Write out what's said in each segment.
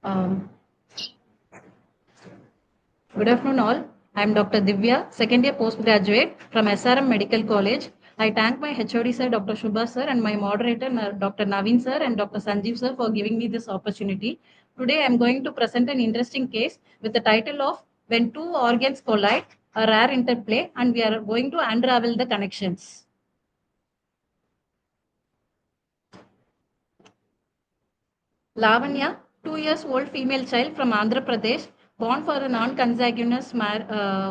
Um, Good afternoon, all. I am Dr. Divya, second year postgraduate from SRM Medical College. I thank my HOD sir, Dr. Shubha sir, and my moderator, Dr. Naveen sir, and Dr. Sanjeev sir, for giving me this opportunity. Today, I am going to present an interesting case with the title of When Two Organs Collide, a Rare Interplay, and we are going to unravel the connections. Lavanya, 2 years old female child from Andhra Pradesh, born for the non-consanguineous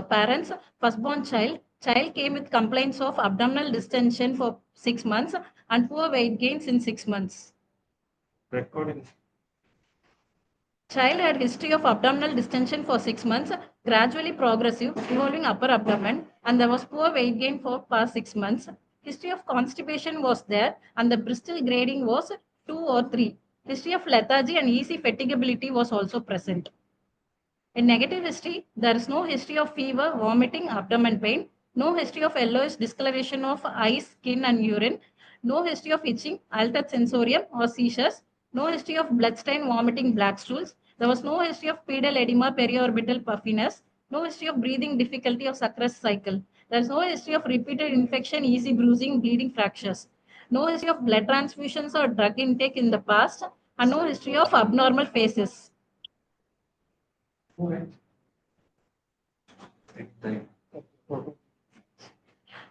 parents, firstborn child. Child came with complaints of abdominal distension for 6 months and poor weight gains in 6 months. Recording. Child had history of abdominal distension for 6 months, gradually progressive, involving upper abdomen, and there was poor weight gain for past 6 months. History of constipation was there, and the Bristol grading was 2 or 3. History of lethargy and easy fatigability was also present. In negative history, there is no history of fever, vomiting, abdomen pain, no history of yellowish discoloration of eyes, skin, and urine, no history of itching, altered sensorium, or seizures, no history of bloodstain, vomiting, black stools. There was no history of pedal edema, periorbital puffiness, no history of breathing difficulty or Sacras cycle. There is no history of repeated infection, easy bruising, bleeding fractures. No history of blood transfusions or drug intake in the past, and no history of abnormal phases.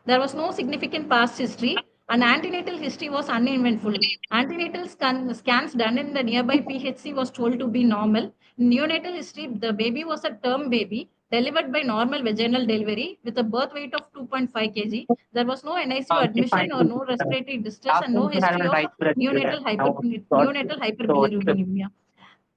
There was no significant past history, and antenatal history was uneventful. Antenatal scans done in the nearby PHC was told to be normal. In neonatal history, the baby was a term baby delivered by normal vaginal delivery with a birth weight of 2.5 kg. There was no NICU admission or no respiratory distress and no history of neonatal hyperbilirubinemia.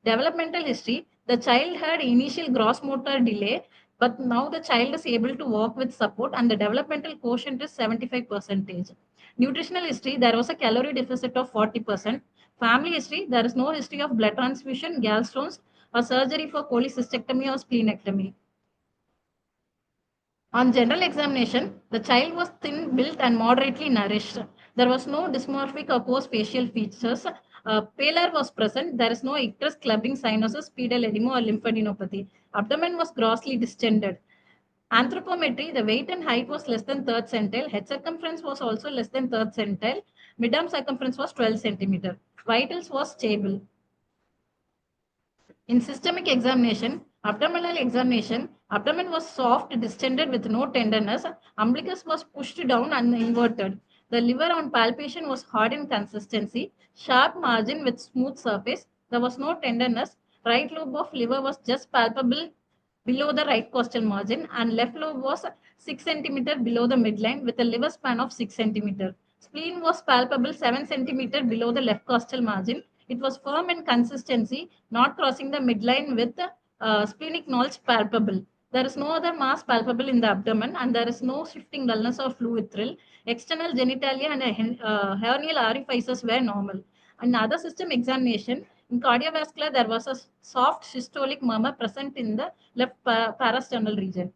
Developmental history, the child had initial gross motor delay, but now the child is able to walk with support and the developmental quotient is 75%. Nutritional history, there was a calorie deficit of 40%. Family history, there is no history of blood transfusion, gallstones, or surgery for cholecystectomy or splenectomy. On general examination, the child was thin built and moderately nourished. There was no dysmorphic or post-facial features. Pallor was present. There is no icterus, clubbing, cyanosis, pedal edema, or lymphadenopathy. Abdomen was grossly distended. Anthropometry, the weight and height was less than third centile. Head circumference was also less than third centile. Mid-arm circumference was 12 centimeter. Vitals was stable. In systemic examination, abdomen was soft, distended with no tenderness. Umbilicus was pushed down and inverted. The liver on palpation was hard in consistency, sharp margin with smooth surface. There was no tenderness. Right lobe of liver was just palpable below the right costal margin and left lobe was 6 centimeter below the midline with a liver span of 6 centimeter. Spleen was palpable 7 centimeter below the left costal margin. It was firm in consistency, not crossing the midline with splenic knolls palpable. There is no other mass palpable in the abdomen and there is no shifting dullness or fluid thrill. External genitalia and hernial orifices were normal. Another system examination, in cardiovascular, there was a soft systolic murmur present in the left parasternal region.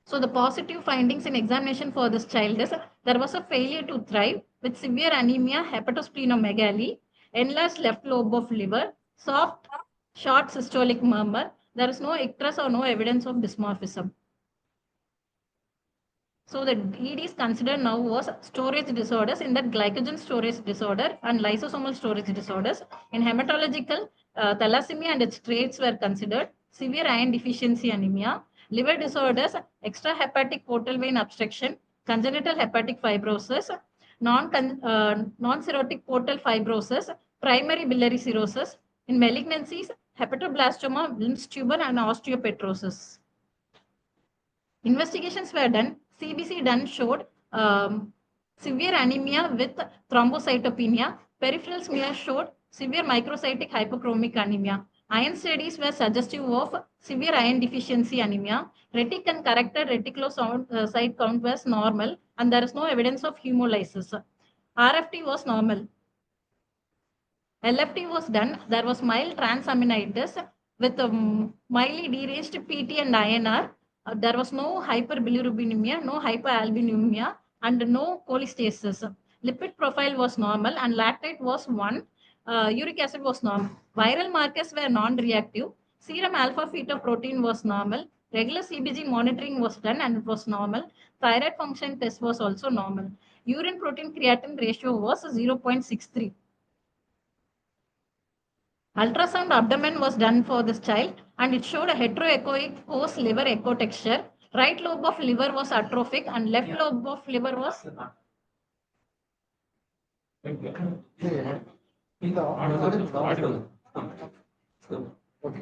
So the positive findings in examination for this child is there was a failure to thrive with severe anemia, hepatosplenomegaly, enlarged left lobe of liver, soft, short systolic murmur. There is no icterus or no evidence of dysmorphism. So the ED is considered now was storage disorders in that glycogen storage disorder and lysosomal storage disorders. In hematological, thalassemia and its traits were considered, severe iron deficiency anemia, liver disorders, extrahepatic portal vein obstruction, congenital hepatic fibrosis, non-cirrhotic portal fibrosis, primary biliary cirrhosis. In malignancies, hepatoblastoma, Wilms tumor, and osteopetrosis. Investigations were done. CBC done showed severe anemia with thrombocytopenia. Peripheral smear showed severe microcytic hypochromic anemia. Iron studies were suggestive of severe iron deficiency anemia. Retic and corrected reticulocyte count was normal and there is no evidence of hemolysis. RFT was normal. LFT was done. There was mild transaminitis with mildly deranged PT and INR. There was no hyperbilirubinemia, no hyperalbuminemia, and no cholestasis. Lipid profile was normal and lactate was 1. Uric acid was normal. Viral markers were non-reactive. Serum alpha fetoprotein was normal. Regular CBG monitoring was done and it was normal. Thyroid function test was also normal. Urine protein creatinine ratio was 0.63. Ultrasound abdomen was done for this child and it showed a heteroechoic post liver echo texture. Right lobe of liver was atrophic and left lobe of liver was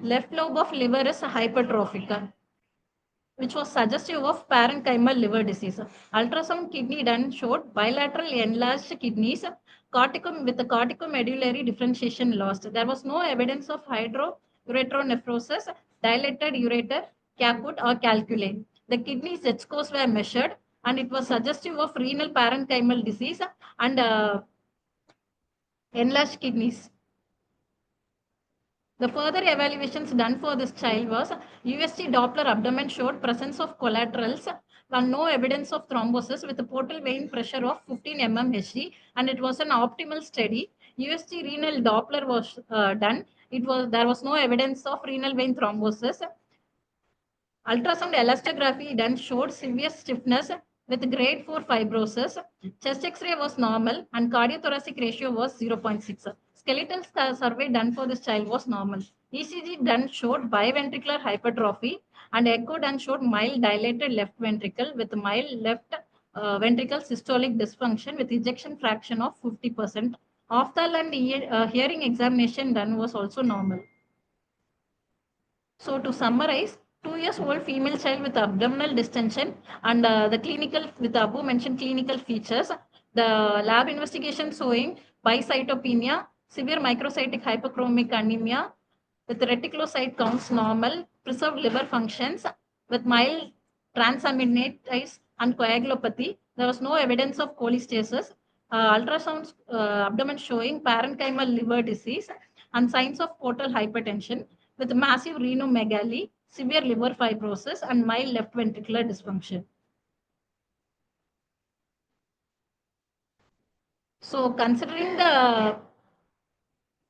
left lobe of liver is hypertrophic, which was suggestive of parenchymal liver disease. Ultrasound kidney done showed bilateral enlarged kidneys with the corticomedullary differentiation lost. There was no evidence of hydroureteronephrosis, dilated ureter, caput, or calculi. The kidney Z scores were measured and it was suggestive of renal parenchymal disease and enlarged kidneys. The further evaluations done for this child was USG Doppler abdomen showed presence of collaterals and no evidence of thrombosis with a portal vein pressure of 15 mm Hg and it was an optimal study. USG renal Doppler was done. There was no evidence of renal vein thrombosis. Ultrasound elastography done showed severe stiffness with grade 4 fibrosis. Chest X-ray was normal and cardiothoracic ratio was 0.6. Skeletal survey done for this child was normal. ECG done showed biventricular hypertrophy and echo done showed mild dilated left ventricle with mild left ventricle systolic dysfunction with ejection fraction of 50%. Opthal and hearing examination done was also normal. So to summarize, 2 years old female child with abdominal distension and the clinical with the above mentioned clinical features, the lab investigation showing bicytopenia, severe microcytic hyperchromic anemia with reticulocyte counts normal, preserved liver functions with mild transaminase and coagulopathy. There was no evidence of cholestasis. Ultrasound abdomen showing parenchymal liver disease and signs of portal hypertension with massive renomegaly, severe liver fibrosis, and mild left ventricular dysfunction. So, considering the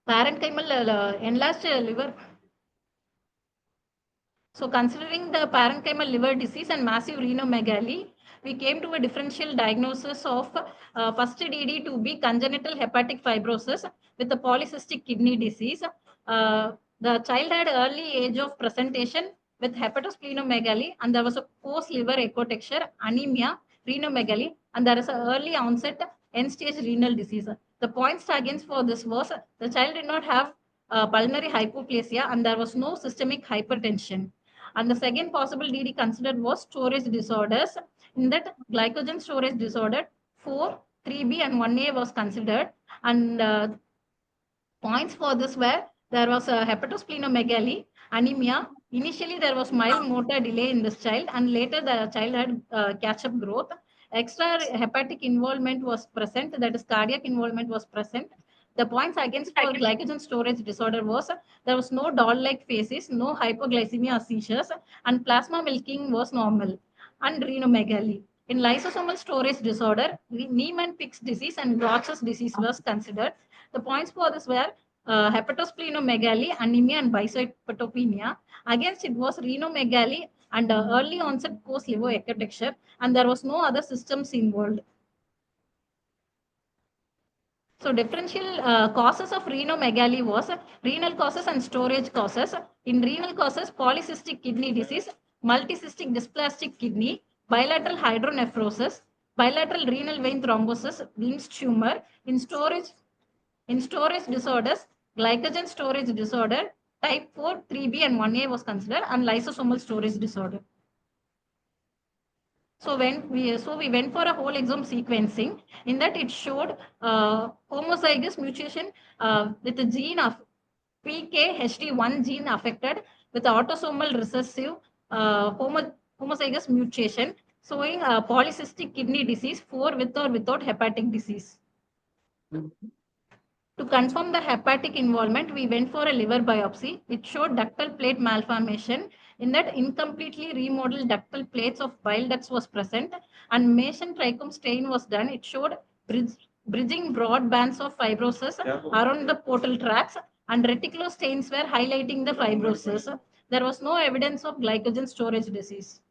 parenchymal enlarged liver, so considering the parenchymal liver disease and massive renomegaly, we came to a differential diagnosis of first DD to be congenital hepatic fibrosis with a polycystic kidney disease. The child had early age of presentation with hepatosplenomegaly and there was a post liver echo texture, anemia, renomegaly, and there is an early onset end stage renal disease. The points against for this was the child did not have pulmonary hypoplasia and there was no systemic hypertension. And the second possible DD considered was storage disorders. In that, glycogen storage disorder 4, 3B and 1A was considered. And points for this were there was a hepatosplenomegaly, anemia. Initially, there was mild motor delay in this child, and later the child had catch-up growth. Extra hepatic involvement was present, that is, cardiac involvement was present. The points against for glycogen storage disorder was there was no doll-like phases, no hypoglycemia or seizures, and plasma milking was normal, and renomegaly. In lysosomal storage disorder, Niemann-Pick's disease and Grouch's disease was considered. The points for this were hepatosplenomegaly, anemia, and bicytopenia. Against it was renomegaly and early onset post liver ectexture, and there was no other systems involved. So differential causes of renomegaly was renal causes and storage causes. In renal causes, polycystic kidney disease, multicystic dysplastic kidney, bilateral hydronephrosis, bilateral renal vein thrombosis, Wilms tumor. In storage disorders, glycogen storage disorder, type 4, 3B and 1A was considered, and lysosomal storage disorder. So we went for a whole exome sequencing. In that it showed homozygous mutation with the gene of PKHD1 gene affected with autosomal recessive homozygous mutation showing polycystic kidney disease 4 with or without hepatic disease. To confirm the hepatic involvement, we went for a liver biopsy. It showed ductal plate malformation. In that, incompletely remodeled ductal plates of bile ducts was present and Mason trichome stain was done. It showed bridging broad bands of fibrosis around the portal tracts, and reticulostains were highlighting the fibrosis. There was no evidence of glycogen storage disease.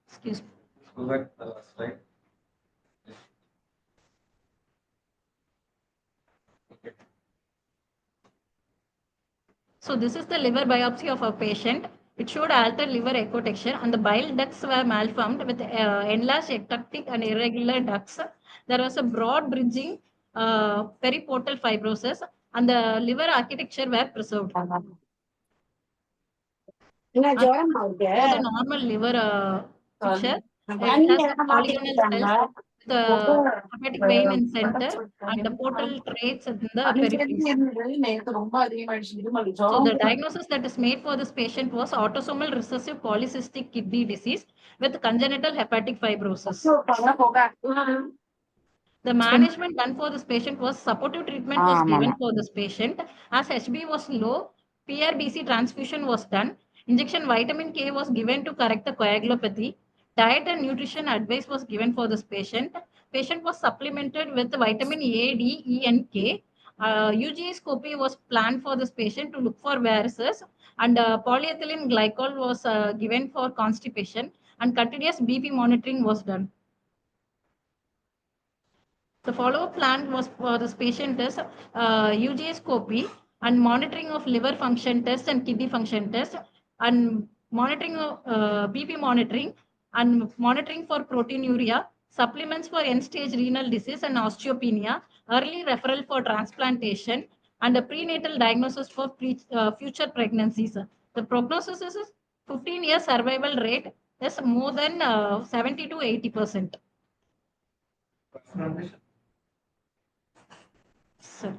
Excuse me. Slide. So this is the liver biopsy of a patient. It showed altered liver echo texture, and the bile ducts were malformed with enlarged ectopic and irregular ducts. There was a broad bridging periportal fibrosis, and the liver architecture were preserved. And for the normal liver picture, it has the polygonal cells with the hepatic vein in center and the portal traits in the periphery. So the diagnosis that is made for this patient was autosomal recessive polycystic kidney disease with congenital hepatic fibrosis. The management done for this patient was supportive treatment was given for this patient. As HB was low, PRBC transfusion was done. Injection vitamin K was given to correct the coagulopathy. Diet and nutrition advice was given for this patient. Patient was supplemented with vitamin A, D, E, and K. UGA scopy was planned for this patient to look for varices, and polyethylene glycol was given for constipation, and continuous BP monitoring was done. The follow-up plan was for this patient is UGA scopy and monitoring of liver function test and kidney function test, and monitoring of BP monitoring, and monitoring for proteinuria, supplements for end-stage renal disease and osteopenia, early referral for transplantation, and a prenatal diagnosis for future pregnancies. The prognosis is 15-year survival rate is more than 70 to 80%. Sir.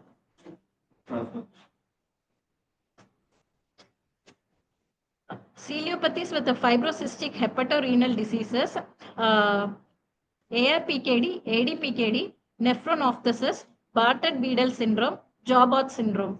Celiopathies with the fibrocystic hepatorenal diseases, ARPKD, ADPKD, nephronophthisis, Bardet-Biedl syndrome, Jobert syndrome.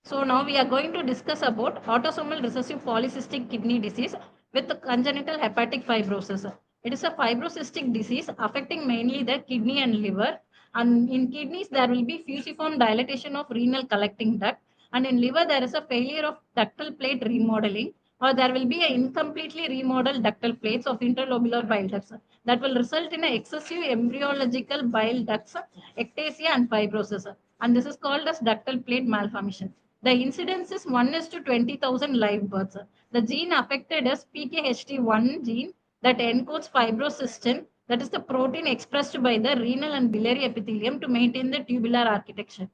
So now we are going to discuss about autosomal recessive polycystic kidney disease with congenital hepatic fibrosis. It is a fibrocystic disease affecting mainly the kidney and liver. And in kidneys, there will be fusiform dilatation of renal collecting duct. And in liver, there is a failure of ductal plate remodeling, or there will be an incompletely remodeled ductal plates of interlobular bile ducts that will result in an excessive embryological bile ducts, ectasia, and fibrosis. And this is called as ductal plate malformation. The incidence is 1 is to 20,000 live births. The gene affected is PKHT1 gene that encodes fibrocystin, that is the protein expressed by the renal and biliary epithelium to maintain the tubular architecture.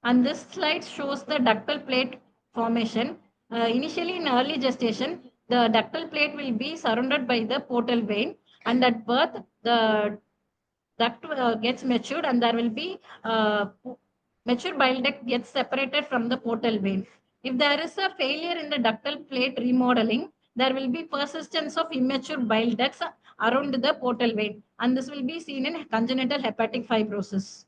And this slide shows the ductal plate formation. Initially in early gestation, the ductal plate will be surrounded by the portal vein, and at birth, the duct gets matured, and there will be mature bile duct gets separated from the portal vein. If there is a failure in the ductal plate remodeling, there will be persistence of immature bile ducts around the portal vein, and this will be seen in congenital hepatic fibrosis.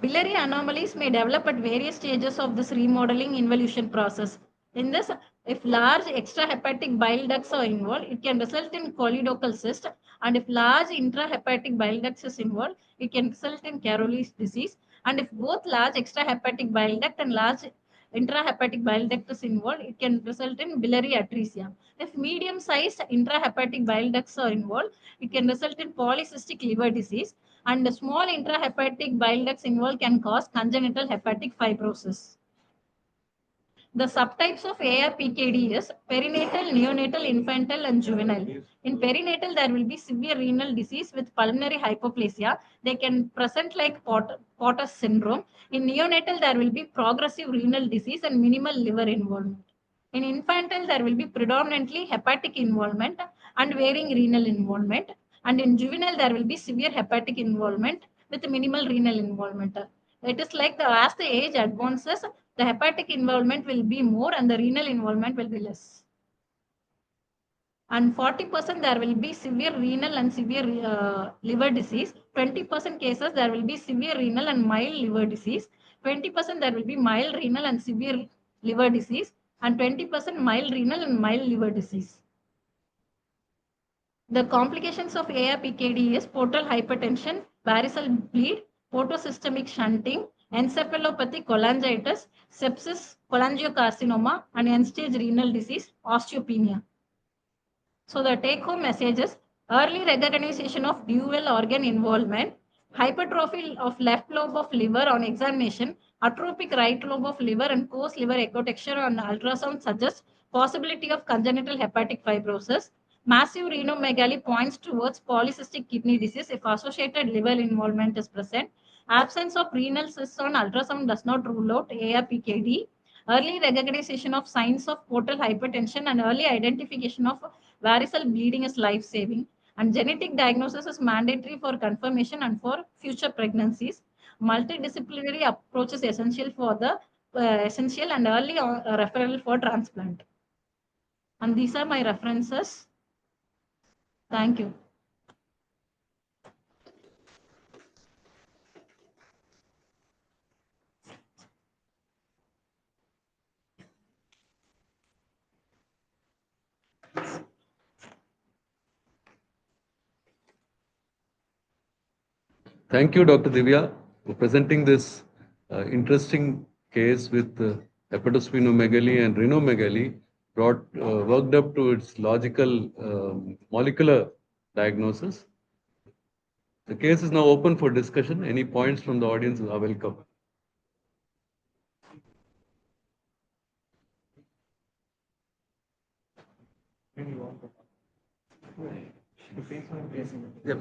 Biliary anomalies may develop at various stages of this remodeling involution process. In this, if large extrahepatic bile ducts are involved, it can result in choledochal cyst, and if large intrahepatic bile ducts is involved, it can result in Caroli's disease. And if both large extrahepatic bile duct and large intrahepatic bile duct is involved, it can result in biliary atresia. If medium-sized intrahepatic bile ducts are involved, it can result in polycystic liver disease, and the small intrahepatic bile ducts involved can cause congenital hepatic fibrosis. The subtypes of ARPKD is perinatal, neonatal, infantile, and juvenile. In perinatal, there will be severe renal disease with pulmonary hypoplasia. They can present like Potter's syndrome. In neonatal, there will be progressive renal disease and minimal liver involvement. In infantile, there will be predominantly hepatic involvement and varying renal involvement. And in juvenile, there will be severe hepatic involvement with minimal renal involvement. It is like as the age advances, the hepatic involvement will be more and the renal involvement will be less. And 40% there will be severe renal and severe liver disease. 20% cases there will be severe renal and mild liver disease. 20% there will be mild renal and severe liver disease, and 20% mild renal and mild liver disease. The complications of AIPKD is portal hypertension, variceal bleed, portosystemic shunting, encephalopathy, cholangitis, sepsis, cholangiocarcinoma, and end-stage renal disease, osteopenia. So the take-home message is early recognition of dual organ involvement, hypertrophy of left lobe of liver on examination, atrophic right lobe of liver and coarse liver echo texture on ultrasound suggests possibility of congenital hepatic fibrosis. Massive renomegaly points towards polycystic kidney disease if associated liver involvement is present. Absence of renal cysts on ultrasound does not rule out AIPKD. Early recognition of signs of portal hypertension and early identification of varicose bleeding is life-saving, and genetic diagnosis is mandatory for confirmation and for future pregnancies. Multidisciplinary approach is essential for the essential and early referral for transplant. And these are my references. Thank you. Thank you, Dr. Divya, for presenting this interesting case with hepatosplenomegaly and renomegaly brought worked up to its logical molecular diagnosis. The case is now open for discussion. Any points from the audience are welcome. Yep.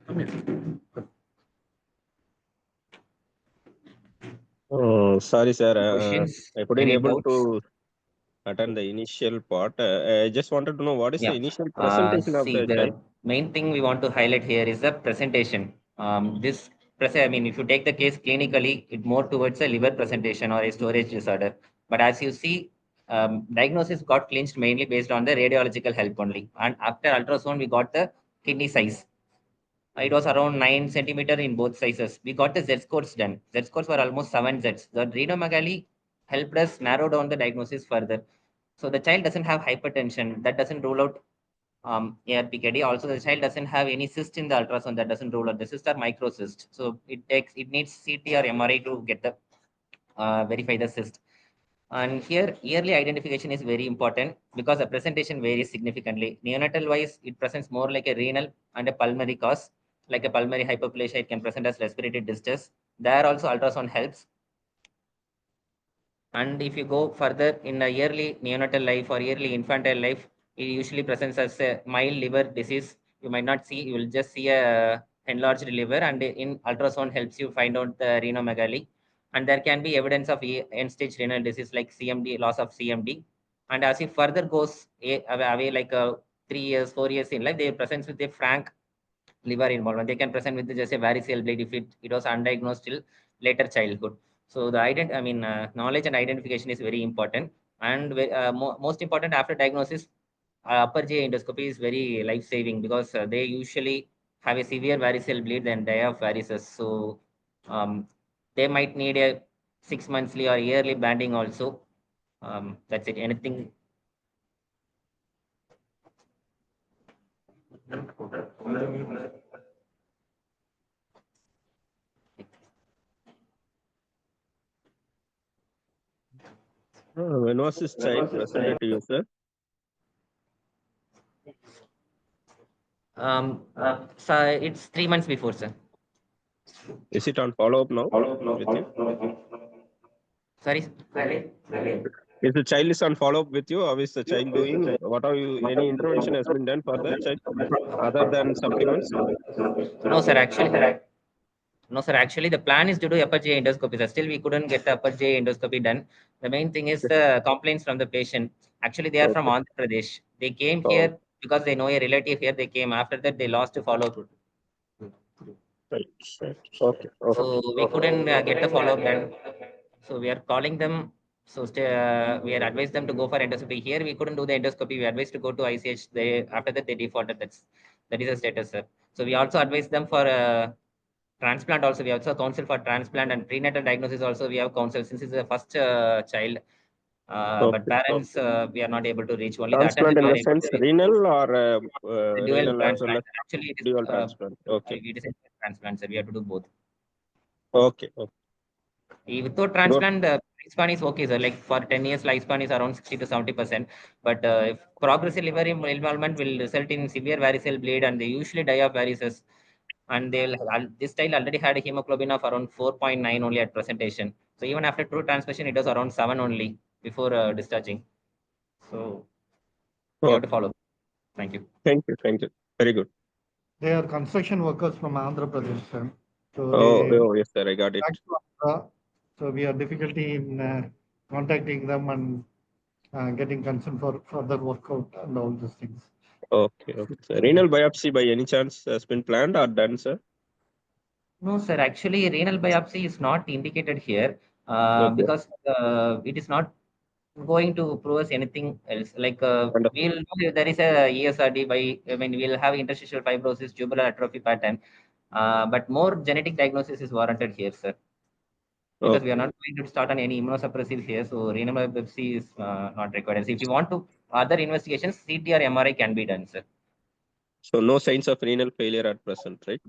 Come here. Sorry, sir. Questions? I couldn't Any able doubts? to attend the initial part. I just wanted to know what is the Yeah. initial presentation of See, the child? the main thing we want to highlight here is the presentation. I mean, if you take the case clinically, it more towards a liver presentation or a storage disorder. But as you see, diagnosis got clinched mainly based on the radiological help only. And after ultrasound, we got the kidney size. It was around 9 centimeter in both sizes. We got the Z scores done. Z scores were almost 7 Zs. The renomegaly helped us narrow down the diagnosis further. So the child doesn't have hypertension. That doesn't rule out ARPKD. Also, the child doesn't have any cyst in the ultrasound. That doesn't rule out. The cysts are microcyst. So it needs CT or MRI to get the verify the cyst. And here, yearly identification is very important because the presentation varies significantly. Neonatal wise, it presents more like a renal and a pulmonary cause, like a pulmonary hyperplasia. It can present as respiratory distress. There also ultrasound helps. And if you go further in a yearly neonatal life or yearly infantile life, it usually presents as a mild liver disease. You might not see, you will just see a enlarged liver, and in ultrasound helps you find out the renomegaly. And there can be evidence of end-stage renal disease like CMD, loss of CMD. And as it further goes away like 3 years, 4 years in life, they present with a frank liver involvement. They can present with just a variceal bleed if it was undiagnosed till later childhood. So the knowledge and identification is very important. And most important after diagnosis, upper GI endoscopy is very life-saving because they usually have a severe variceal bleed and die of varices. So they might need a 6 monthly or yearly banding also. That's it. Anything? When was this child presented to you, sir? So it's 3 months before, sir. Is it on follow-up now with you? Sorry. If the child is on follow-up with you, how is the child doing? What are you? Any intervention has been done for the child other than supplements? No, sir. Actually, the plan is to do upper GI endoscopy. Sir. Still, we couldn't get the upper GI endoscopy done. The main thing is the complaints from the patient. Actually, they are from Andhra Pradesh. They came here because they know a relative here. They came. After that, they lost follow-up. Right. Okay. So we couldn't get the follow-up done. So we are calling them. So we are advised them to go for endoscopy. Here we couldn't do the endoscopy. We advised to go to ICH. After that they defaulted. That is the status, sir. So we also advised them for transplant also, we have also counsel for transplant, and prenatal diagnosis also we have counsel since it's the first child. But Okay. parents, we are not able to reach. Only the Transplant attendant we in are the able to sense reach. renal or Dual renal as well transplant. as Actually, it is dual transplant. Okay. it is a transplant, so we have to do both. Okay. Okay. Without Good. transplant, lifespan is okay, sir. Like for 10 years, lifespan is around 60 to 70%. But if progressive liver involvement will result in severe varicose bleed, and they usually die of varices. And this child already had a hemoglobin of around 4.9 only at presentation. So even after true transfusion, it was around 7 only before discharging. So we have to Okay. follow. Thank you. Thank you. Thank you. Very good. They are construction workers from Andhra Pradesh, sir. So Oh, yes, sir. I got it. back to Andhra. So we have difficulty in contacting them and getting consent for further workout and all these things. Okay. Okay. So renal biopsy by any chance has been planned or done, sir? No, sir. Actually, renal biopsy is not indicated here Okay. because it is not going to prove us anything else. Like Wonderful. we'll know if there is a ESRD by, I mean, we'll have interstitial fibrosis, tubular atrophy pattern. But more genetic diagnosis is warranted here, sir. Because we Okay. are not going to start on any immunosuppressive here, so renal biopsy is not required. So if you want to other investigations, CT or MRI can be done, sir. So no signs of renal failure at present, right?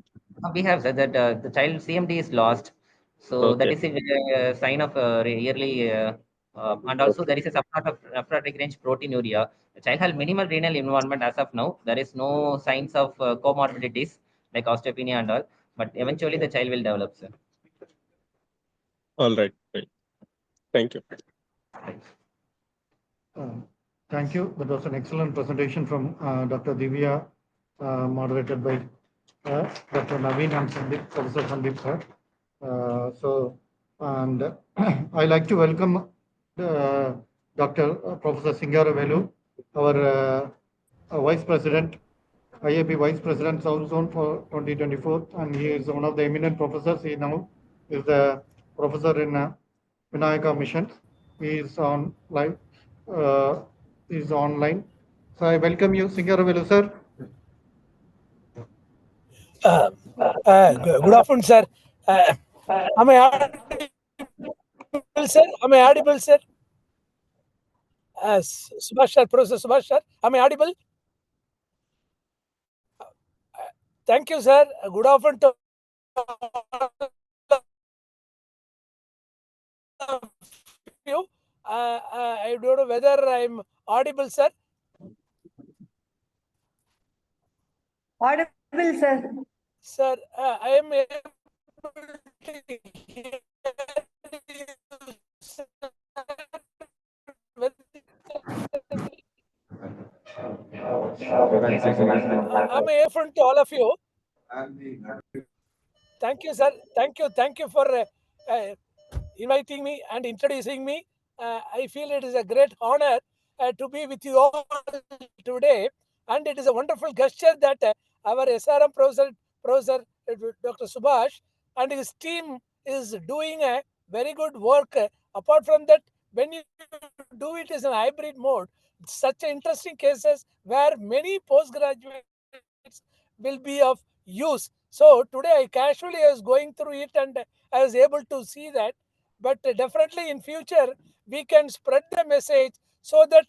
We have said that the child CMD is lost, so that Okay. is a sign of yearly, and also Okay. there is a subpart of nephrotic range proteinuria. The child has minimal renal involvement as of now. There is no signs of comorbidities like osteopenia and all, but eventually the child will develop, sir. All right. Right. Thank you. Thank you. That was an excellent presentation from Dr. Divya, moderated by Dr. Naveen and Sandeep, Professor Sandeep sir. And I like to welcome Dr. Professor Singaravelu, our Vice President, IAB Vice President South Zone for 2024, and he is one of the eminent professors. He now is the professor in Vinayaka Mission. He is on live. Is online. So I welcome you, Singaravelu sir. Good afternoon, sir. Am I audible, sir? Am I audible, sir? Subhash sir, Professor Subhash sir, am I audible? Thank you, sir. Good afternoon to you. I don't know whether I'm audible, sir. Audible, sir. Sir, I am able to hear you, sir. Am I open to all of you? Thank you, sir. Thank you for uh, inviting me and introducing me. I feel it is a great honor to be with you all today, and it is a wonderful gesture that our SRM Professor Dr. Subhash and his team is doing a very good work. Apart from that, when you do it as a hybrid mode, such interesting cases where many postgraduates will be of use. So today I casually was going through it and I was able to see that. But definitely in future we can spread the message so that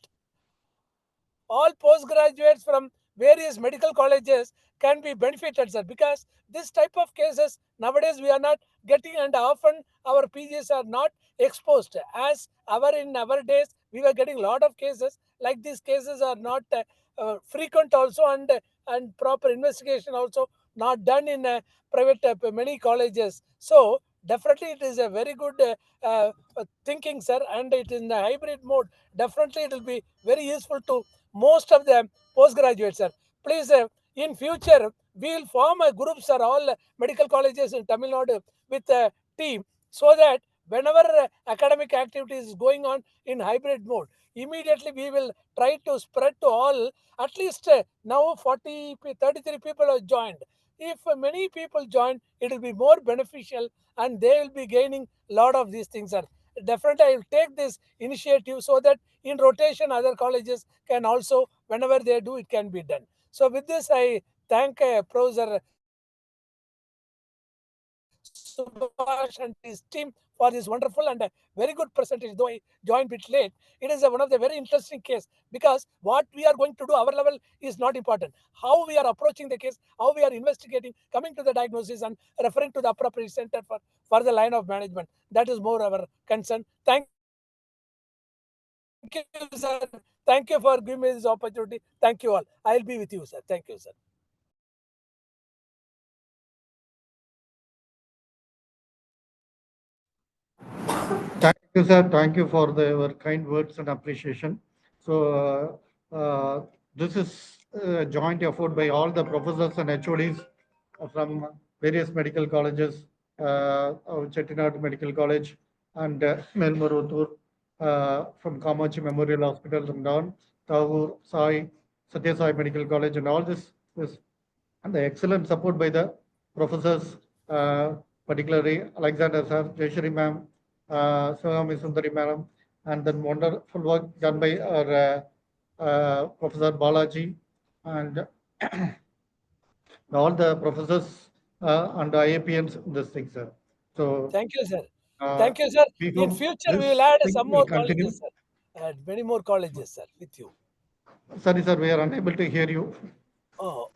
all postgraduates from various medical colleges can be benefited, sir, because this type of cases nowadays we are not getting, and often our PGs are not exposed. As in our days we were getting a lot of cases, like these cases are not frequent also, and proper investigation also not done in private many colleges. So definitely it is a very good thinking, sir, and it is in the hybrid mode. Definitely it will be very useful to most of the postgraduates, sir. Please, in future, we will form a group, sir, all medical colleges in Tamil Nadu with a team, so that whenever academic activity is going on in hybrid mode, immediately we will try to spread to all. At least now 33 people have joined. If many people join, it will be more beneficial and they will be gaining a lot of these things, sir. Definitely, I will take this initiative so that in rotation other colleges can also, whenever they do, it can be done. So with this I thank Professor Subhash and his team for this wonderful and very good presentation. Though I joined a bit late, it is one of the very interesting case, because what we are going to do, our level is not important. How we are approaching the case, how we are investigating, coming to the diagnosis and referring to the appropriate center for the line of management. That is more our concern. Thank you, sir. Thank you for giving me this opportunity. Thank you all. I'll be with you, sir. Thank you, sir. Thank you, sir. Thank you for your kind words and appreciation. So, this is a joint effort by all the professors and HODs from various medical colleges, Chettinad Medical College and Melmarutur, from Kamachi Memorial Hospital and down, Tavur, Sai, Satya Sai Medical College, and all this is and the excellent support by the professors, particularly Alexander sir, Jayashri ma'am, Swami Sundari madam, and then wonderful work done by our Professor Balaji and all the professors and IAPMs in this thing, sir. So thank you, sir. Thank you, sir. In future, we will add some more colleges, sir. Add many more colleges, sir, with you. Sorry, sir, we are unable to hear you. Oh,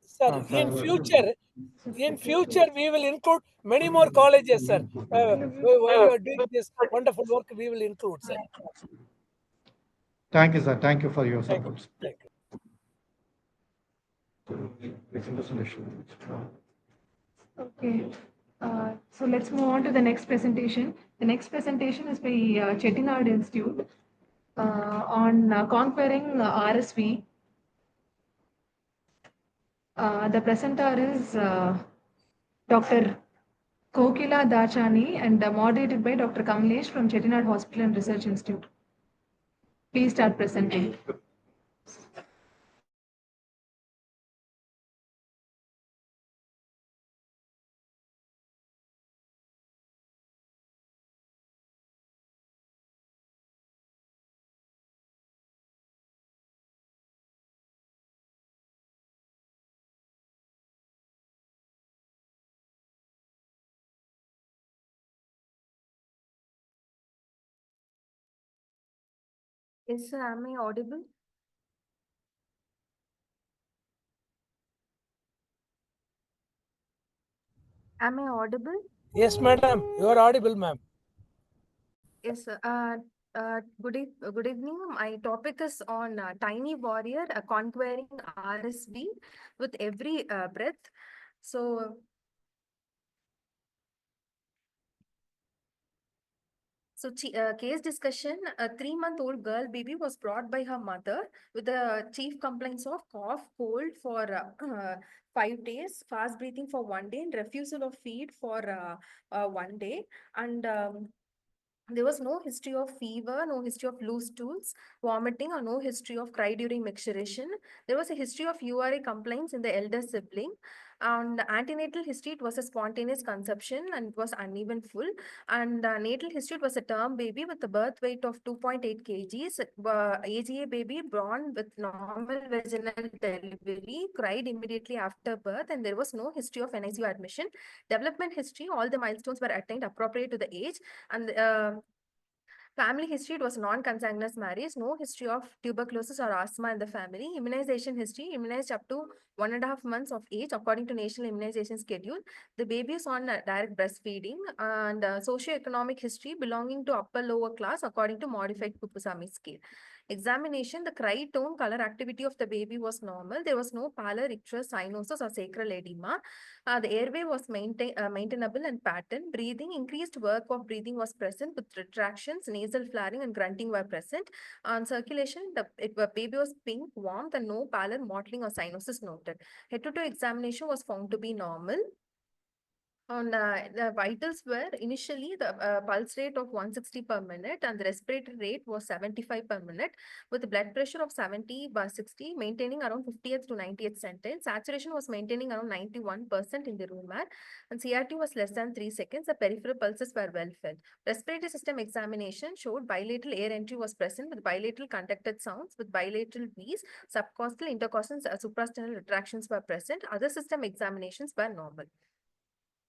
sir, in future, we will include many more colleges, sir. While you are doing this wonderful work, we will include, sir. Thank you, sir. Thank you for your Thank you. support. Thank you. Okay. So let's move on to the next presentation. The next presentation is by Chettinad Institute on conquering RSV. The presenter is Dr. Kokila Dachani and moderated by Dr. Kamlesh from Chettinad Hospital and Research Institute. Please start presenting. Yes, sir. Am I audible? Am I audible? Yes, madam. You are audible, ma'am. Yes, sir. Good evening. My topic is on tiny warrior conquering RSV with every breath. So, case discussion, a 3-month-old girl baby was brought by her mother with the chief complaints of cough, cold for 5 days, fast breathing for 1 day, and refusal of feed for 1 day. And there was no history of fever, no history of loose stools, vomiting, or no history of cry during micturition. There was a history of URI complaints in the elder sibling. And antenatal history, it was a spontaneous conception and it was uneven full. And natal history, it was a term baby with a birth weight of 2.8 kgs. AGA baby born with normal vaginal delivery, cried immediately after birth, and there was no history of NICU admission. Development history, all the milestones were attained appropriate to the age. And family history, it was non-consanguineous marriage, no history of tuberculosis or asthma in the family. Immunization history, immunized up to 1.5 months of age according to national immunization schedule. The baby is on direct breastfeeding. And socioeconomic history, belonging to upper lower class according to modified Kupusami scale. Examination, the cry, tone, color, activity of the baby was normal. There was no pallor, icterus, cyanosis, or sacral edema. The airway was maintainable and pattern. Breathing, increased work of breathing was present with retractions, nasal flaring, and grunting were present. On circulation, the baby was pink, warmth, and no pallor, mottling, or cyanosis noted. Head-to-toe examination was found to be normal. On the vitals were initially the pulse rate of 160 per minute and the respiratory rate was 75 per minute with a blood pressure of 70/60, maintaining around 50th to 90th centile. Saturation was maintaining around 91% in the room air and CRT was less than 3 seconds. The peripheral pulses were well felt. Respiratory system examination showed bilateral air entry was present with bilateral conducted sounds with bilateral V's, subcostal, intercostal, suprasternal retractions were present. Other system examinations were normal.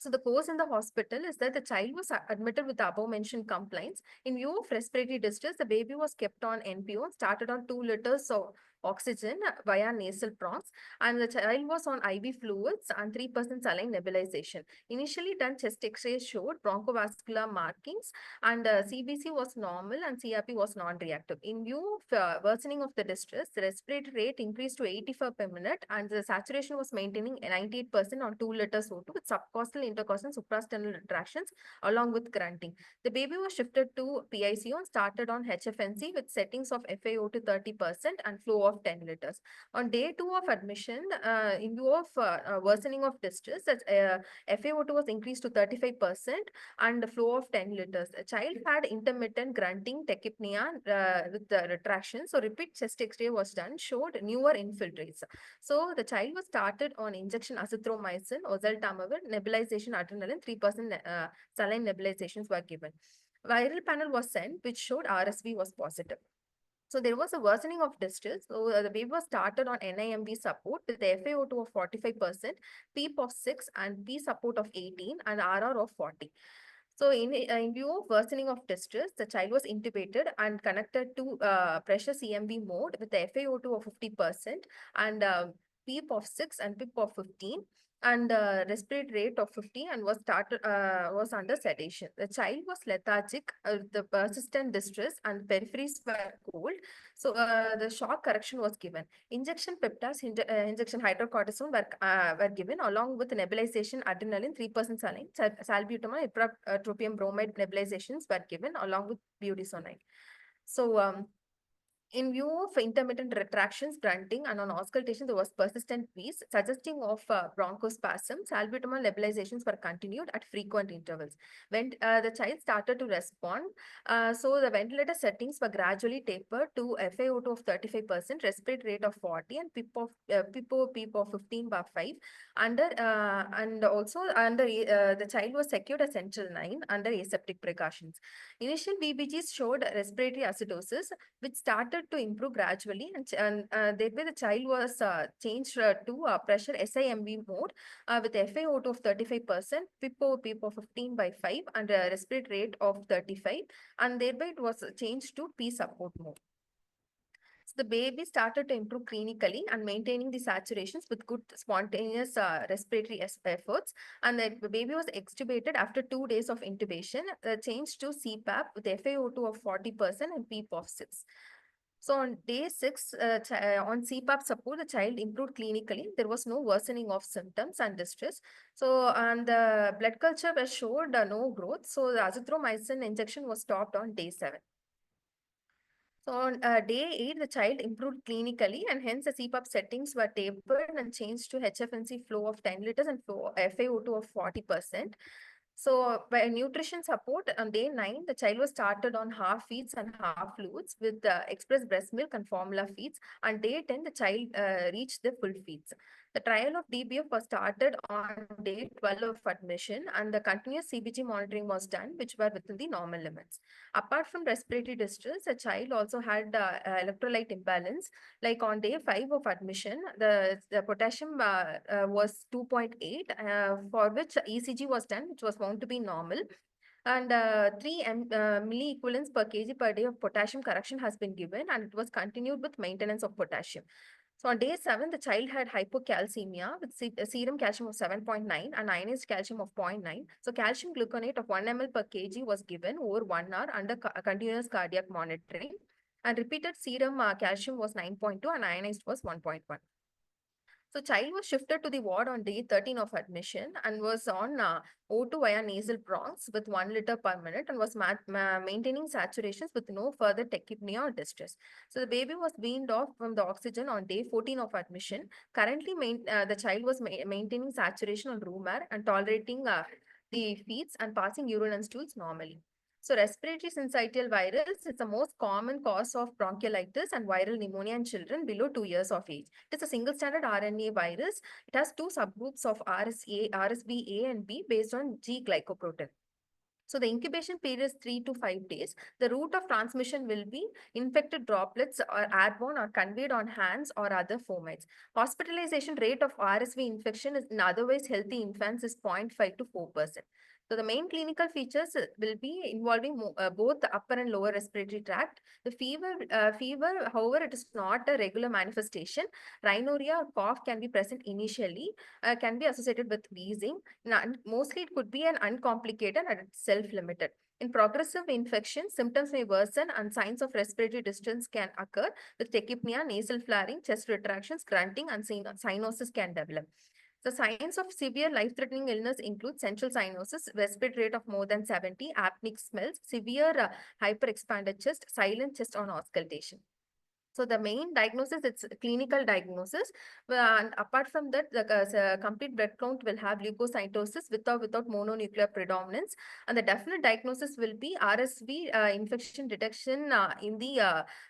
So the course in the hospital is that the child was admitted with the above mentioned complaints. In view of respiratory distress, the baby was kept on NPO and started on 2 liters of oxygen via nasal prongs, and the child was on IV fluids and 3% saline nebulization. Initially done chest x-ray showed bronchovascular markings, and CBC was normal and CRP was non-reactive. In view of worsening of the distress, the respiratory rate increased to 85 per minute, and the saturation was maintaining 98% on 2 liters O2 with subcostal, intercostal, suprasternal retractions along with grunting. The baby was shifted to PICU and started on HFNC with settings of FiO2 30% and flow of 10 liters. On day 2 of admission, in view of worsening of distress, FiO2 was increased to 35% and the flow of 10 liters. A child had intermittent grunting, tachypnea with the retraction. So repeat chest x-ray was done, showed newer infiltrates. So the child was started on injection azithromycin, oseltamivir, nebulization adrenaline, 3% saline nebulizations were given. Viral panel was sent, which showed RSV was positive. So there was a worsening of distress. So the baby was started on NIMV support with FiO2 of 45%, PEEP of 6, and P support of 18, and RR of 40. So in view of worsening of distress, the child was intubated and connected to pressure CMV mode with the FiO2 of 50% and PEEP of 6 and PIP of 15 and respiratory rate of 50 and was under sedation. The child was lethargic, the persistent distress and peripheries were cold. So the shock correction was given. Injection peptides, injection hydrocortisone were given along with nebulization adrenaline 3% saline, salbutamol, ipratropium bromide nebulizations were given along with budesonide. So in view of intermittent retractions, grunting, and on auscultation, there was persistent wheeze, suggesting of bronchospasm. Salbutamol nebulizations were continued at frequent intervals. When the child started to respond, so the ventilator settings were gradually tapered to FiO2 of 35%, respiratory rate of 40, and PIP of 15 bar 5. And also under the child was secured a central 9 under aseptic precautions. Initial VBGs showed respiratory acidosis, which started to improve gradually, and thereby the child was changed to pressure SIMV mode with FiO2 of 35%, PIP of 15 by 5, and a respiratory rate of 35, and thereby it was changed to P support mode. So the baby started to improve clinically and maintaining the saturations with good spontaneous respiratory efforts. And the baby was extubated after 2 days of intubation, changed to CPAP with FiO2 of 40% and PEEP of 6. So on day 6, on CPAP support, the child improved clinically. There was no worsening of symptoms and distress. So, and the blood culture was showed no growth. So the azithromycin injection was stopped on day 7. So on day 8, the child improved clinically, and hence the CPAP settings were tapered and changed to HFNC flow of 10 liters and flow FiO2 of 40%. So by nutrition support on day 9, the child was started on half feeds and half fluids with express breast milk and formula feeds. On day 10, the child reached the full feeds. The trial of DBF was started on day 12 of admission, and the continuous CBG monitoring was done, which were within the normal limits. Apart from respiratory distress, the child also had electrolyte imbalance. Like on day 5 of admission, the potassium was 2.8, for which ECG was done, which was found to be normal. And 3 milliequivalents per kg per day of potassium correction has been given, and it was continued with maintenance of potassium. So on day 7, the child had hypocalcemia with serum calcium of 7.9 and ionized calcium of 0.9. So calcium gluconate of 1 ml per kg was given over 1 hour under continuous cardiac monitoring. And repeated serum calcium was 9.2 and ionized was 1.1. So child was shifted to the ward on day 13 of admission and was on O2 via nasal prongs with 1 liter per minute and was maintaining saturations with no further tachypnea or distress. So the baby was weaned off from the oxygen on day 14 of admission. Currently, the child was maintaining saturation on room air and tolerating the feeds and passing urine and stools normally. So respiratory syncytial virus is the most common cause of bronchiolitis and viral pneumonia in children below 2 years of age. It is a single standard RNA virus. It has 2 subgroups of RSV A and B based on G glycoprotein. So the incubation period is 3 to 5 days. The route of transmission will be infected droplets or airborne or conveyed on hands or other fomites. Hospitalization rate of RSV infection in otherwise healthy infants is 0.5 to 4%. So the main clinical features will be involving both the upper and lower respiratory tract. The fever, however, it is not a regular manifestation. Rhinorrhea or cough can be present initially, can be associated with wheezing. Mostly it could be an uncomplicated and self-limited. In progressive infection, symptoms may worsen and signs of respiratory distress can occur with tachypnea, nasal flaring, chest retractions, grunting, and cyanosis can develop. The signs of severe life-threatening illness include central cyanosis, respiratory rate of more than 70, apneic smells, severe hyperexpanded chest, silent chest on auscultation. So the main diagnosis, it's clinical diagnosis. And apart from that, the complete blood count will have leukocytosis without mononuclear predominance. And the definite diagnosis will be RSV infection detection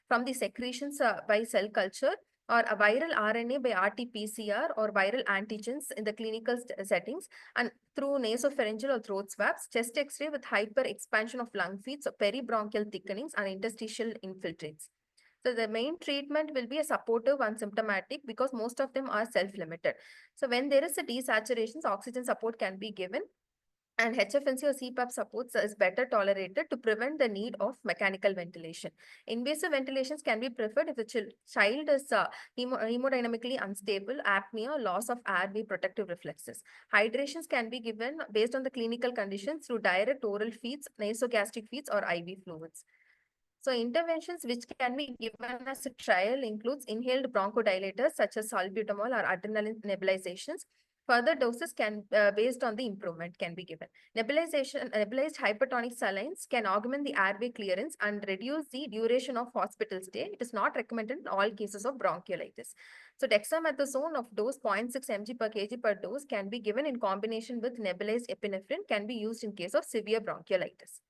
from the secretions by cell culture, or a viral RNA by RT-PCR or viral antigens in the clinical settings, and through nasopharyngeal or throat swabs, chest X-ray with hyper expansion of lung feeds, or peribronchial thickenings and interstitial infiltrates. So the main treatment will be a supportive and symptomatic because most of them are self-limited. So when there is a desaturation, oxygen support can be given, and HFNC or CPAP supports is better tolerated to prevent the need of mechanical ventilation. Invasive ventilations can be preferred if the child is hemodynamically unstable, apnea, loss of airway protective reflexes. Hydrations can be given based on the clinical conditions through direct oral feeds, nasogastric feeds, or IV fluids. So interventions which can be given as a trial includes inhaled bronchodilators such as salbutamol or adrenaline nebulizations. Further doses can, based on the improvement, can be given. Nebulized hypertonic salines can augment the airway clearance and reduce the duration of hospital stay. It is not recommended in all cases of bronchiolitis. So dexamethasone of dose 0.6 mg per kg per dose can be given in combination with nebulized epinephrine, can be used in case of severe bronchiolitis.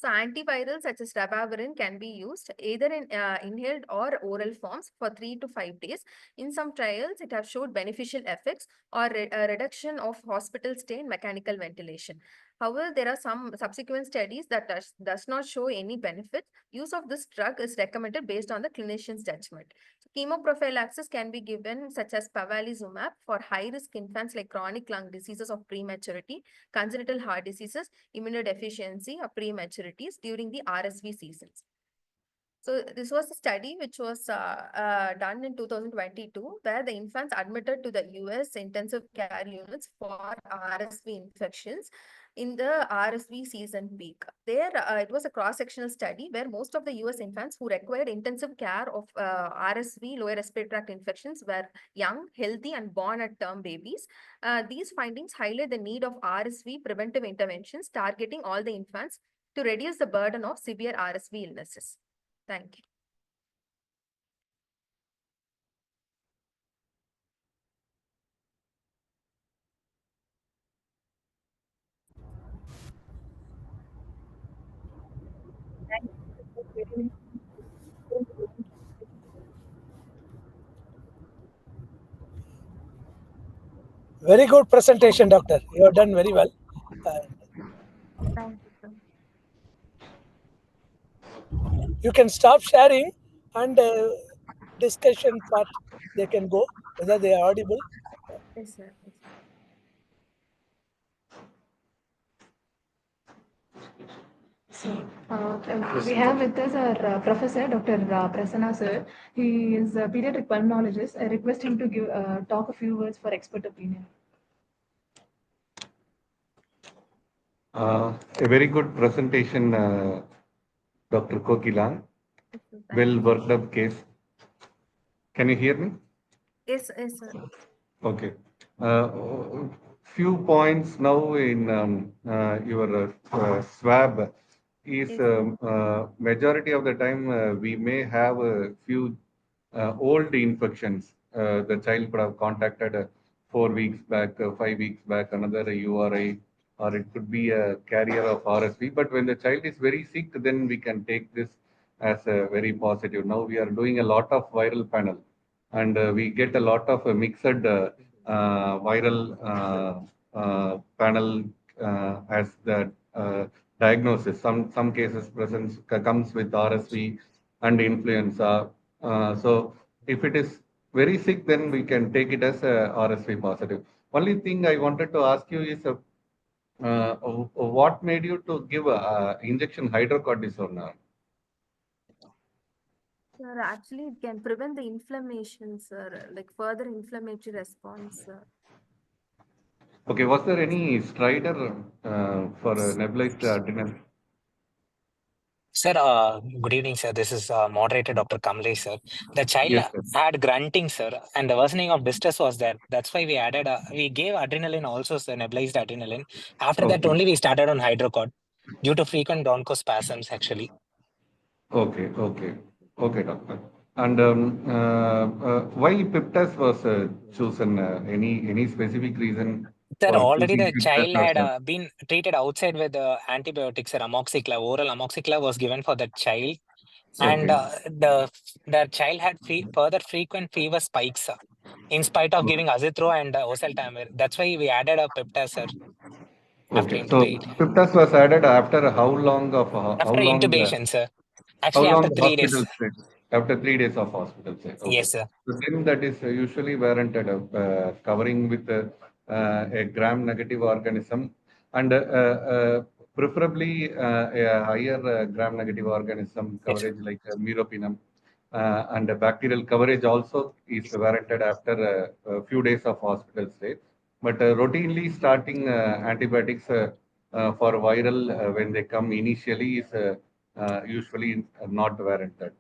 So antivirals such as ribavirin can be used either in inhaled or oral forms for 3 to 5 days. In some trials, it has showed beneficial effects or a reduction of hospital stay and mechanical ventilation. However, there are some subsequent studies that does not show any benefit. Use of this drug is recommended based on the clinician's judgment. So chemoprophylaxis can be given such as pavalizumab for high-risk infants like chronic lung diseases of prematurity, congenital heart diseases, immunodeficiency, or prematurities during the RSV seasons. So this was a study which was done in 2022, where the infants admitted to the US intensive care units for RSV infections in the RSV season peak. There, it was a cross-sectional study where most of the US infants who required intensive care of RSV, lower respiratory tract infections, were young, healthy, and born at term babies. These findings highlight the need of RSV preventive interventions targeting all the infants to reduce the burden of severe RSV illnesses. Thank you. Very good presentation, doctor. You have done very well. Thank you, sir. You can stop sharing, and discussion part they can go whether they are audible. Yes, sir. Yes. So, we have with us our professor, Dr. Prasanna sir. He is a pediatric pulmonologist. I request him to give talk a few words for expert opinion. A very good presentation, Dr. Kokila. Yes, sir. Well worked up case. Can you hear me? Yes, yes, sir. Okay. Few points now in your swab is Yes, sir. majority of the time we may have a few old infections. The child could have contacted 4 weeks back, 5 weeks back, another URI, or it could be a carrier of RSV. But when the child is very sick, then we can take this as a very positive. Now we are doing a lot of viral panel, and we get a lot of mixed viral panel as the diagnosis. Some cases comes with RSV and influenza. So if it is very sick, then we can take it as RSV positive. Only thing I wanted to ask you is what made you to give injection hydrocortisone? Sir, actually, it can prevent the inflammation, sir, like further inflammatory response, sir. Okay, was there any strider for nebulized adrenaline? Sir, good evening, sir. This is moderator Dr. Kamlesh, sir. The child Yes, sir. had grunting, sir, and the worsening of distress was there. That's why we gave adrenaline also, sir, nebulized adrenaline. After that, Okay. only we started on hydrocod due to frequent bronchospasms, actually. Okay, okay, okay, doctor. And why Piptas was chosen? Any specific reason Sir, for already choosing the Piptas child or had been treated outside with antibiotics, sir, amoxiclav. Oral amoxiclav was given for the child, and Okay, the child had further frequent fever spikes, sir, in spite of giving azithro and oseltamivir. That's why we added a peptide, sir, after okay. So intubate. Piptas was added after how long of After intubation, sir. how Actually, after long 3 days. hospital stay? After 3 days of hospital stay. Okay. Yes, sir. So then that is usually warranted covering with a gram-negative organism and preferably a higher gram-negative organism Yes, sir. coverage like meropenem. And bacterial coverage also is warranted after a few days of hospital stay. But routinely starting antibiotics for viral when they come initially is usually not warranted.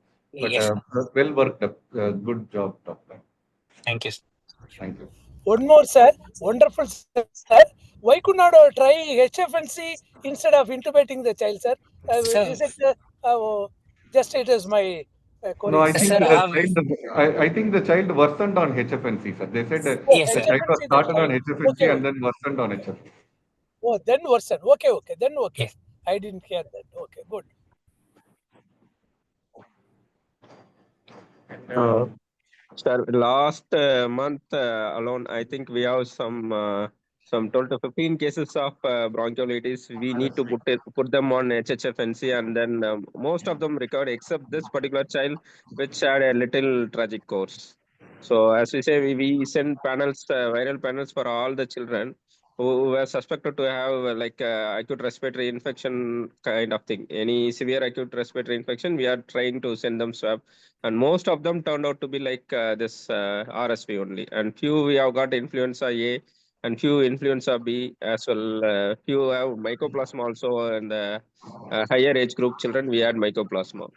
But Yes, sir. well worked up. Good job, doctor. Thank you. Thank you. One more, sir. Wonderful, sir. Why could not try HFNC instead of intubating the child, sir? Sir, Is it just it is my No, query, I sir? think sir, the child. I think the child worsened on HFNC, sir. They said Oh, yes, the sir. child was HFNC, the started on child. HFNC Okay, and okay. then worsened on HFNC. Oh, then worsen. Okay, okay. Then okay. Yes. I didn't hear that. Okay, good. Uh, Sir, last month alone, I think we have some 12 to 15 cases of bronchiolitis. We need to put them on HHFNC, and then most of them recovered except this particular child, which had a little tragic course. So, as we say, we send panels, viral panels for all the children who were suspected to have like acute respiratory infection kind of thing. Any severe acute respiratory infection, we are trying to send them swab, and most of them turned out to be like this RSV only, and few we have got influenza A and few influenza B as well. Few have mycoplasma also, and higher age group children we had mycoplasma.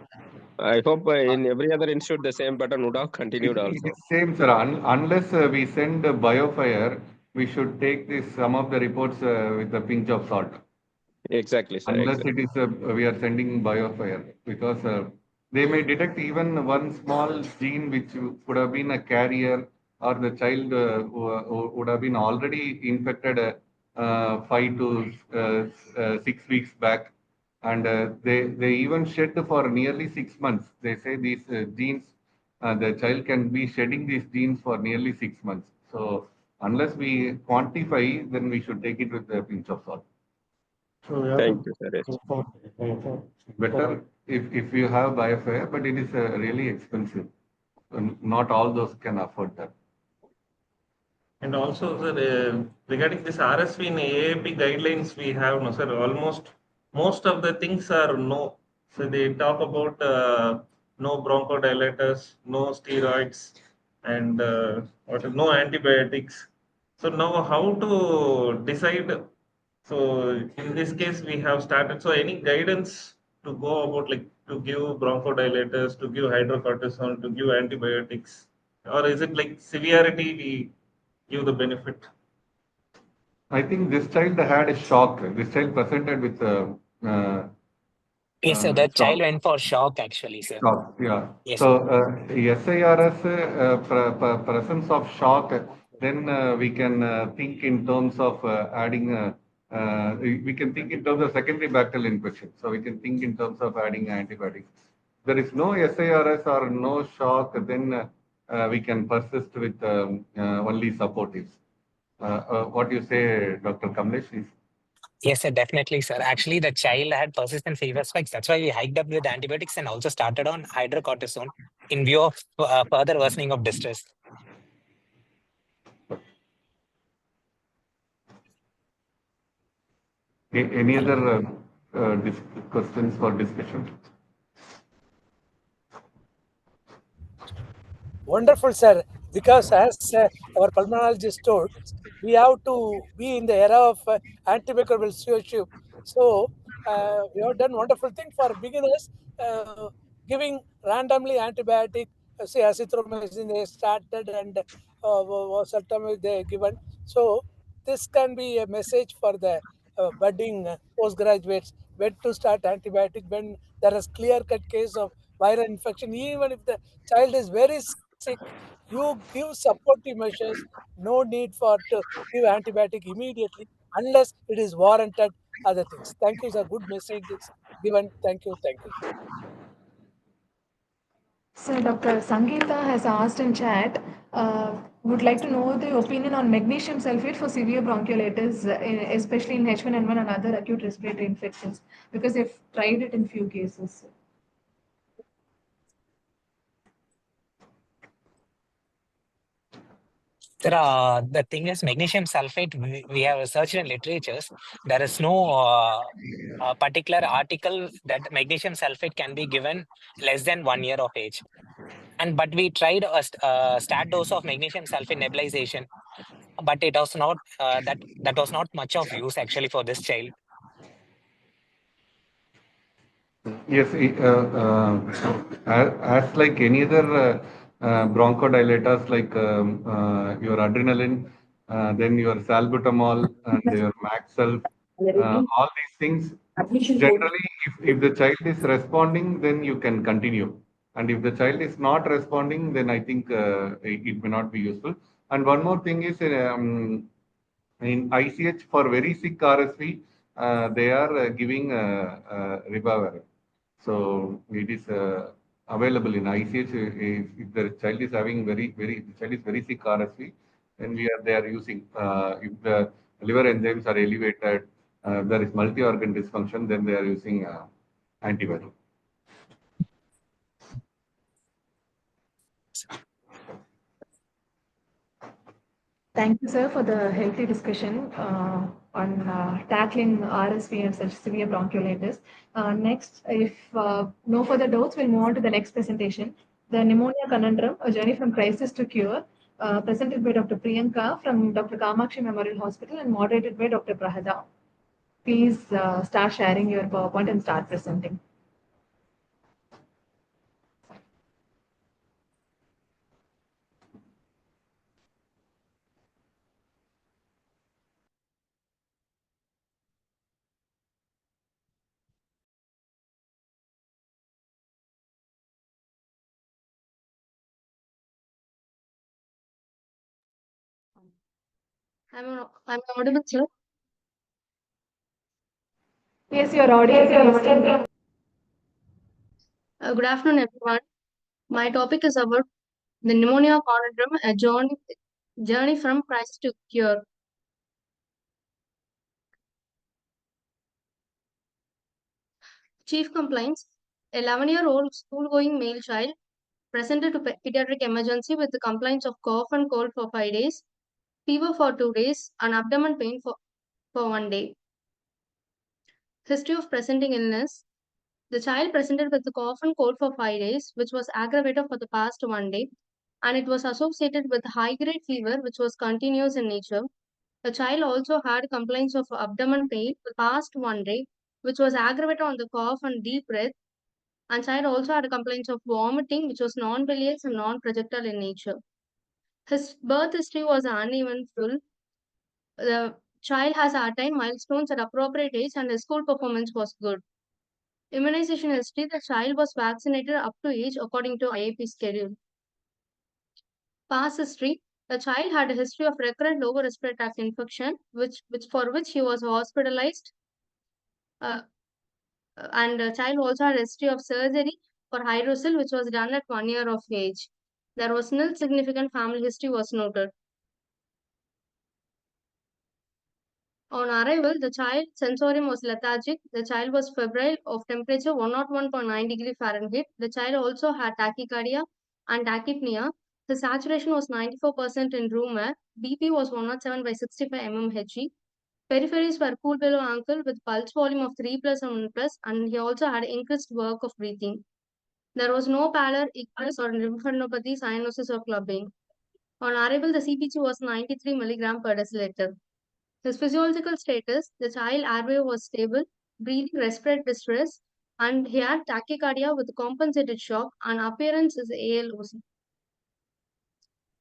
I hope in every other institute the same pattern would have continued It also. is same, sir. Unless we send BioFire, we should take this some of the reports with a pinch of salt. Exactly, sir. Unless Exactly. it is we are sending BioFire because they may detect even one small gene which could have been a carrier or the child would have been already infected 5 to 6 weeks back, and they even shed for nearly 6 months. They say these genes, the child can be shedding these genes for nearly 6 months. So unless we quantify, then we should take it with a pinch of salt. So we have Thank to you, sir. Yes. Better if you have biofare, but it is really expensive. Not all those can afford that. And also, sir, regarding this RSV in AAP guidelines, we have no, sir, almost most of the things are no. So they talk about no bronchodilators, no steroids, and no antibiotics. So now, how to decide? So in this case, we have started. So any guidance to go about like to give bronchodilators, to give hydrocortisone, to give antibiotics, or is it like severity we give the benefit? I think this child had a shock. This child presented with uh, Yes, sir. The child shock. went for shock, actually, sir. Shock, yeah. Yes, So sir. SIRS presence of shock, then we can think in terms of adding. We can think in terms of secondary bacterial infection. So we can think in terms of adding antibiotics. There is no SIRS or no shock, then we can persist with only supportives. What you say, Dr. Kamlesh? Is Yes, sir, definitely, sir. Actually, the child had persistent fever spikes. That's why we hiked up with antibiotics and also started on hydrocortisone in view of further worsening of distress. Any other questions for discussion? Wonderful, sir. Because as our pulmonologist told, we have to be in the era of antimicrobial stewardship. So we have done wonderful thing for beginners, giving randomly antibiotic, say azithromycin they started and oseltamivir they given. So this can be a message for the budding postgraduates when to start antibiotic when there is clear-cut case of viral infection. Even if the child is very sick, you give supportive measures. No need for to give antibiotic immediately unless it is warranted. Other things. Thank you, sir. Good message is given. Thank you. Thank you. So Dr. Sangeeta has asked in chat, would like to know the opinion on magnesium sulfate for severe bronchiolitis, especially in H1N1 and other acute respiratory infections, because they've tried it in few cases. The thing is, magnesium sulfate, we have researched in literatures. There is no particular article that magnesium sulfate can be given less than 1 year of age. But we tried a stat dose of magnesium sulfate nebulization, but it was not that was not much of use actually for this child. Yes, as like any other bronchodilators, like your adrenaline, then your salbutamol and your Maxelf, all these things. Generally, if the child is responding, then you can continue. And if the child is not responding, then I think it may not be useful. And one more thing is in ICH for very sick RSV, they are giving ribavirin. So it is available in ICH. If the child is having the child is very sick RSV, then they are using. If the liver enzymes are elevated, there is multi-organ dysfunction, then they are using antiviral. Thank you, sir, for the healthy discussion on tackling RSV and such severe bronchiolitis. Next, if no further doubts, we'll move on to the next presentation. The Pneumonia Conundrum, a journey from crisis to cure, presented by Dr. Priyanka from Dr. Kamakshi Memorial Hospital and moderated by Dr. Prahada. Please start sharing your PowerPoint and start presenting. I'm audible, sir. Yes, you're audible. Good afternoon, everyone. My topic is about the pneumonia conundrum, a journey from crisis to cure. Chief complaints: 11-year-old school-going male child presented to pediatric emergency with the complaints of cough and cold for 5 days, fever for 2 days, and abdomen pain for 1 day. History of presenting illness: the child presented with the cough and cold for 5 days, which was aggravated for the past 1 day, and it was associated with high-grade fever, which was continuous in nature. The child also had complaints of abdomen pain for the past 1 day, which was aggravated on the cough and deep breath. And child also had complaints of vomiting, which was non-bilious and non-projectile in nature. His birth history was uneventful. The child has attained milestones at appropriate age and his school performance was good. Immunization history: the child was vaccinated up to age according to IAP schedule. Past history: the child had a history of recurrent lower respiratory tract infection, for which he was hospitalized. And the child also had a history of surgery for hydrocele, which was done at 1 year of age. There was nil significant family history was noted. On arrival, the child sensorium was lethargic. The child was febrile of temperature 101.9 degree Fahrenheit. The child also had tachycardia and tachypnea. The saturation was 94% in room air. BP was 107 by 65 mmHg. Peripheries were cool below ankle with pulse volume of 3 plus and 1 plus, and he also had increased work of breathing. There was no pallor, icterus, or lymphadenopathy, cyanosis, or clubbing. On arrival, the CPG was 93 milligram per deciliter. His physiological status, the child airway was stable, breathing respiratory distress, and he had tachycardia with compensated shock, and appearance is ALOC.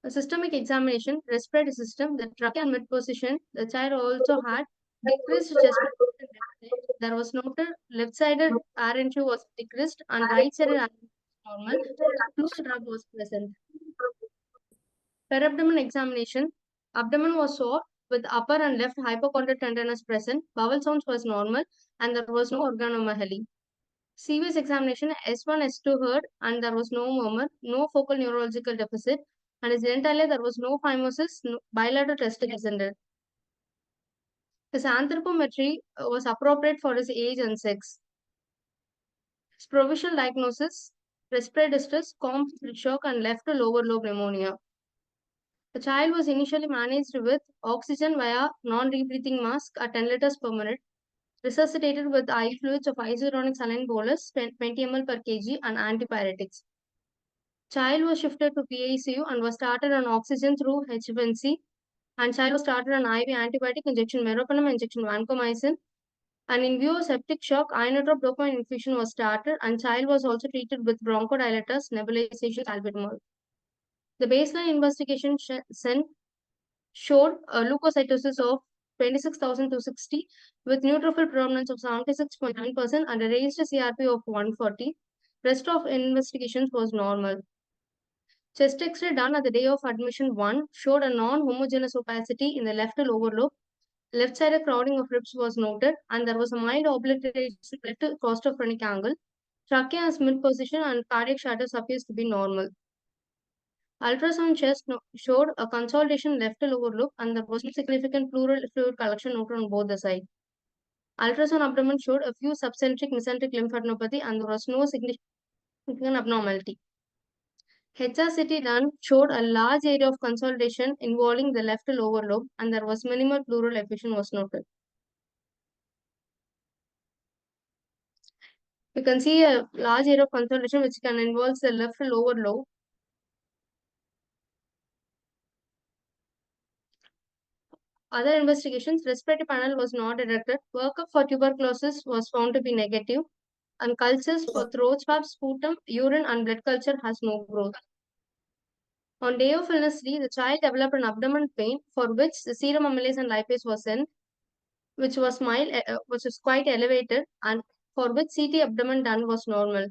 A systemic examination, respiratory system, the trachea and mid position, the child also had decreased chest deficit. There was noted left-sided air entry was decreased and right-sided air entry was normal. Pleural drop was present. Per abdomen examination, abdomen was sore with upper and left hypochondral tenderness present, bowel sounds was normal, and there was no organomegaly. CVS examination, S1, S2 heard, and there was no murmur, no focal neurological deficit, and his genitalia there was no phimosis, no bilateral testing presented. His anthropometry was appropriate for his age and sex. His provisional diagnosis, respiratory distress, compensated shock, and left lower lobe pneumonia. The child was initially managed with oxygen via non-rebreathing mask at 10 liters per minute, resuscitated with IV fluids of isotonic saline bolus 20 ml per kg and antipyretics. Child was shifted to PICU and was started on oxygen through HFNC, and child was started on IV antibiotic injection meropenem, injection vancomycin, and in view of septic shock, inotrope dopamine infusion was started, and child was also treated with bronchodilators, nebulization, salbutamol. The baseline investigation showed a leukocytosis of 26,260 with neutrophil predominance of 76.9% and a raised CRP of 140. Rest of investigations was normal. Chest X-ray done at the day of admission 1 showed a non-homogeneous opacity in the left lower lobe. Left-sided crowding of ribs was noted, and there was a mild obliteration left costophrenic angle. Trachea and mid position and cardiac shadows appears to be normal. Ultrasound chest showed a consolidation left lower lobe, and there was no significant pleural fluid collection noted on both the sides. Ultrasound abdomen showed a few subcentric mesenteric lymphadenopathy, and there was no significant abnormality. HRCT done showed a large area of consolidation involving the left lower lobe, and there was minimal pleural effusion was noted. You can see a large area of consolidation which can involve the left lower lobe. Other investigations, respiratory panel was not detected. Workup for tuberculosis was found to be negative, and cultures for throat swab, sputum, urine, and blood culture has no growth. On day of illness 3, the child developed an abdomen pain for which the serum amylase and lipase was sent, which was mild, which was quite elevated, and for which CT abdomen done was normal.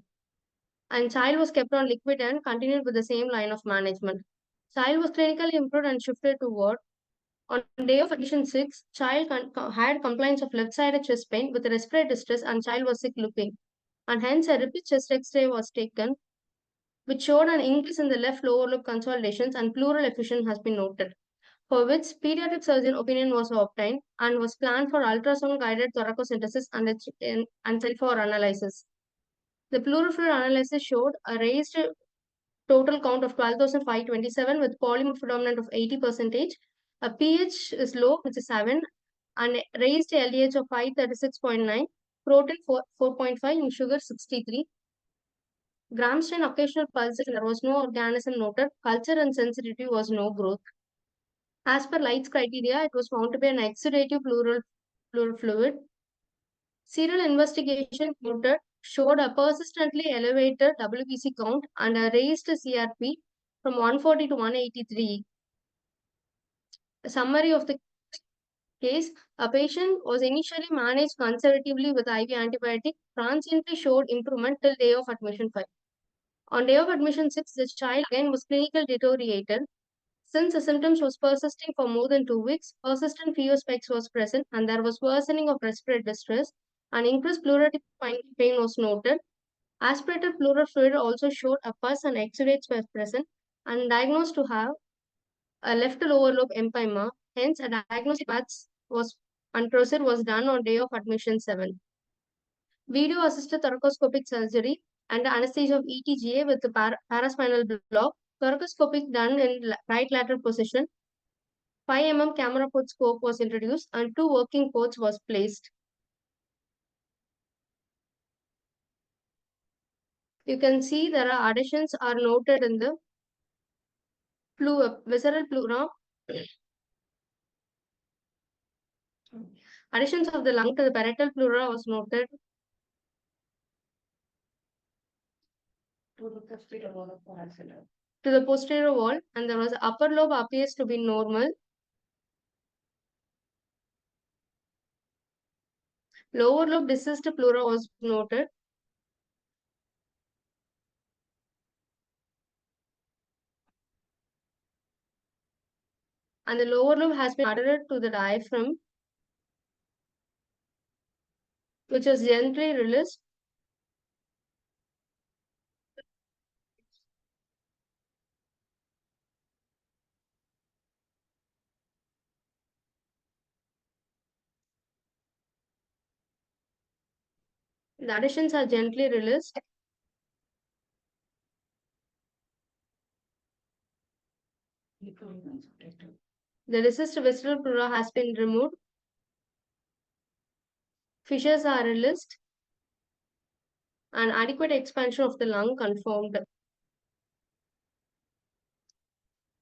And child was kept on liquid and continued with the same line of management. Child was clinically improved and shifted to ward. On day of admission 6, child had complaints of left-sided chest pain with respiratory distress, and child was sick looking. And hence a repeat chest X-ray was taken, which showed an increase in the left lower lobe consolidations and pleural effusion has been noted, for which pediatric surgeon opinion was obtained and was planned for ultrasound-guided thoracosynthesis and sent for analysis. The pleural fluid analysis showed a raised total count of 12,527 with polymorph predominant of 80%. A pH is low, which is 7, and raised LDH of 536.9, protein 4.5, and sugar 63. Gram strain occasional pulse, there was no organism noted. Culture and sensitivity was no growth. As per Light's criteria, it was found to be an exudative pleural fluid. Serial investigation noted showed a persistently elevated WBC count and a raised CRP from 140 to 183. A summary of the case, a patient was initially managed conservatively with IV antibiotic, transiently showed improvement till day of admission 5. On day of admission 6, the child again was clinically deteriorated. Since the symptoms was persisting for more than 2 weeks, persistent fever spikes was present and there was worsening of respiratory distress and increased pleuritic pain was noted. Aspirated pleural fluid also showed a pus and exudates were present and diagnosed to have a left lower lobe empyema. Hence, a diagnostic batch was and procedure was done on day of admission 7. Video assisted thoracoscopic surgery and anesthesia of ETGA with the paraspinal block. Thoracoscopic done in right lateral position. 5 mm camera port scope was introduced and 2 working ports was placed. You can see there are adhesions are noted in the visceral pleura. Adhesions of the lung to the parietal pleura was noted. To the posterior wall, and there was upper lobe appears to be normal. Lower lobe deceased pleura was noted. And the lower lobe has been added to the diaphragm, which was gently released. The adhesions are gently released. The deceased visceral pleura has been removed. Fissures are released. And adequate expansion of the lung confirmed.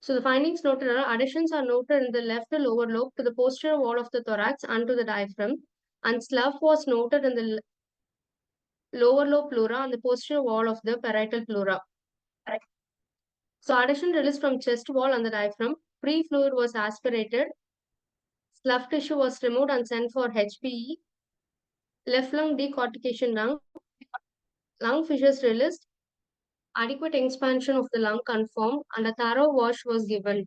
So the findings noted are adhesions are noted in the left lower lobe to the posterior wall of the thorax and to the diaphragm, and slough was noted in the lower lobe pleura and the posterior wall of the parietal pleura. So adhesion released from chest wall and the diaphragm. Free fluid was aspirated. Slough tissue was removed and sent for HPE. Left lung decortication lung fissures released. Adequate expansion of the lung confirmed and a thorough wash was given.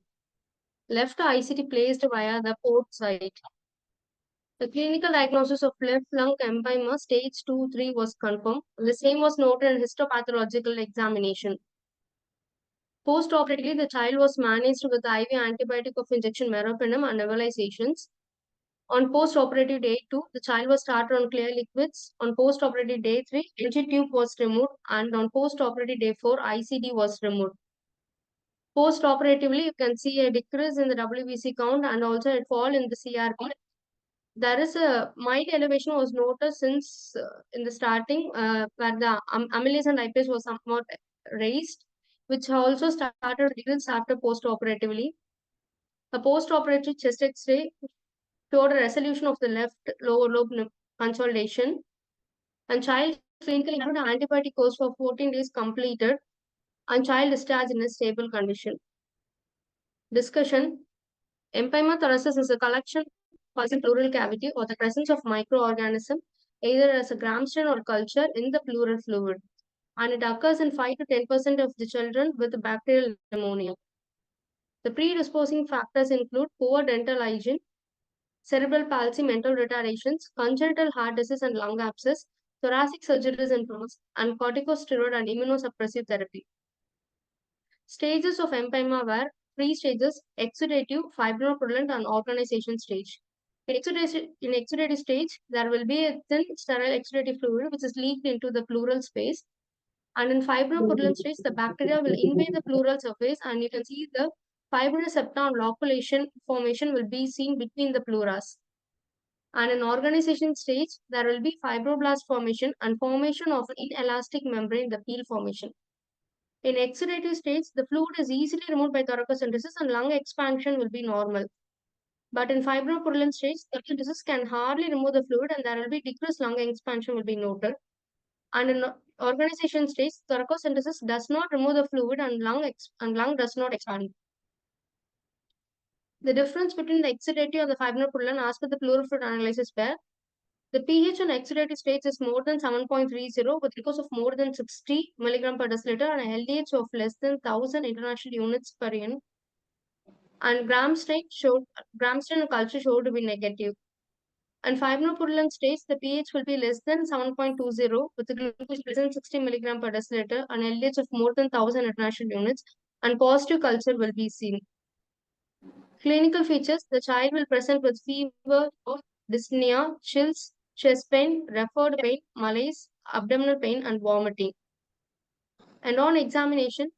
Left ICT placed via the port site. The clinical diagnosis of left lung empyema stage 2-3 was confirmed. The same was noted in histopathological examination. Post-operatively, the child was managed with IV antibiotic of injection meropenem and nebulizations. On post-operative day 2, the child was started on clear liquids. On post-operative day 3, NG tube was removed, and on post-operative day 4, ICD was removed. Post-operatively, you can see a decrease in the WBC count and also a fall in the CRP. There is a mild elevation was noted since in the starting where the amylase and lipase was somewhat raised, which also started decrease after post-operatively. A post-operative chest X-ray showed a resolution of the left lower lobe consolidation, and child clinically had an antibiotic course for 14 days completed, and child discharged in a stable condition. Discussion. Empyema thoracis is a collection causing pleural cavity or the presence of microorganism either as a gram stain or culture in the pleural fluid, and it occurs in 5 to 10% of the children with bacterial pneumonia. The predisposing factors include poor dental hygiene, cerebral palsy, mental retardations, congenital heart disease and lung abscess, thoracic surgeries and corticosteroid and immunosuppressive therapy. Stages of empyema were 3 stages: exudative, fibrinopurulent, and organization stage. In exudative stage, there will be a thin sterile exudative fluid which is leaked into the pleural space. And in fibrinopurulent stage, the bacteria will invade the pleural surface, and you can see the fibrosepta and loculation formation will be seen between the pleuras. And in organization stage, there will be fibroblast formation and formation of inelastic membrane, the peel formation. In exudative stage, the fluid is easily removed by thoracocentesis and lung expansion will be normal. But in fibropurulent stage, thoracocentesis can hardly remove the fluid and there will be decreased lung expansion will be noted. And in organization stage, thoracocentesis does not remove the fluid and lung does not expand. The difference between the exudative and the fibropurulent as per the pleural fluid analysis where the pH in exudative stage is more than 7.30 with glucose of more than 60 mg per deciliter and a LDH of less than 1000 international units per unit. And gram stain and culture showed to be negative. And fibropurulent stage, the pH will be less than 7.20 with the glucose less than 60 mg per deciliter and LDH of more than 1000 international units, and positive culture will be seen. Clinical features, the child will present with fever of dyspnea, chills, chest pain, referred pain, malaise, abdominal pain, and vomiting. And on examination,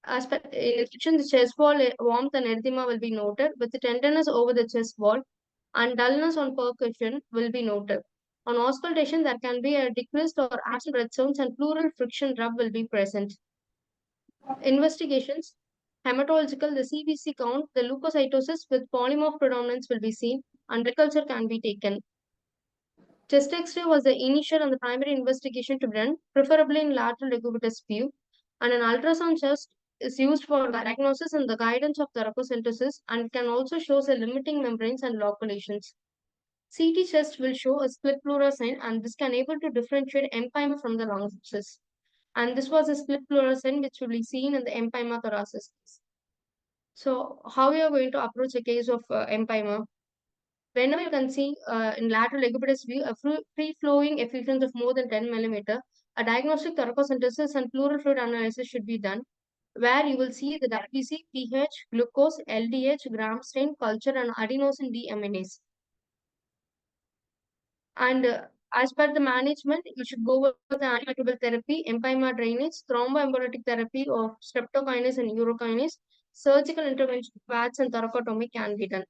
in infection, the chest wall warmth and erythema will be noted, with the tenderness over the chest wall and dullness on percussion will be noted. On auscultation, there can be a decreased or absent breath sounds and pleural friction rub will be present. Investigations, hematological, the CBC count, the leukocytosis with polymorph predominance will be seen and blood culture can be taken. Chest X-ray was the initial and the primary investigation to be done, preferably in lateral decubitus view, and an ultrasound chest is used for diagnosis and the guidance of thoracocentesis and can also show the limiting membranes and loculations. CT chest will show a split pleural sign and this can able to differentiate empyema from the lung sepsis. And this was a split pleural sign which will be seen in the empyema thoracis. So how we are going to approach a case of empyema? Whenever you can see in lateral decubitus view, a free-flowing effusions of more than 10 millimeter, a diagnostic thoracocentesis and pleural fluid analysis should be done, where you will see the WBC, pH, glucose, LDH, gram stain, culture, and adenosine deaminase. And as per the management, you should go with the antimicrobial therapy, empyema drainage, thromboembolic therapy of streptokinase and urokinase, surgical intervention, VATS and thoracotomy can be done.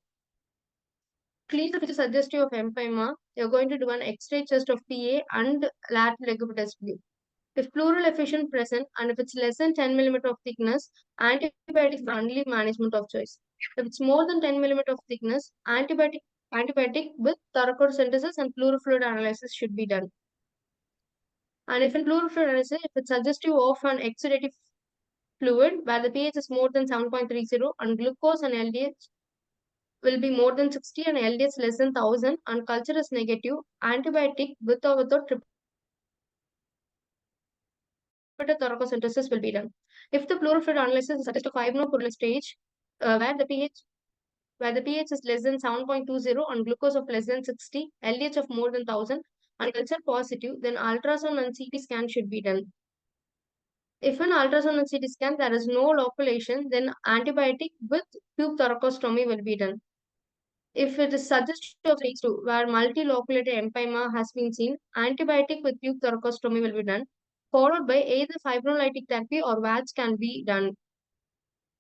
Clear which is suggestive of empyema, you're going to do an X-ray chest of PA and lateral decubitus view. If pleural effusion present and if it's less than 10 millimeter of thickness, antibiotic is the only management of choice. If it's more than 10 millimeter of thickness, antibiotic with thoracocentesis and pleural fluid analysis should be done. And if in pleural fluid analysis, if it's suggestive of an exudative fluid where the pH is more than 7.30 and glucose and LDH will be more than 60 and LDH less than 1000 and culture is negative, antibiotic with or without repeated thoracocentesis will be done. If the pleural fluid analysis is suggestive of fibronodular stage where the pH is less than 7.20 and glucose of less than 60, LDH of more than 1000 and culture positive, then ultrasound and CT scan should be done. If an ultrasound and CT scan there is no localization, then antibiotic with tube thoracostomy will be done. If it is suggestive of stage 2, where multiloculated empyema has been seen, antibiotic with tube thoracostomy will be done, followed by either fibrinolytic therapy or VATS can be done.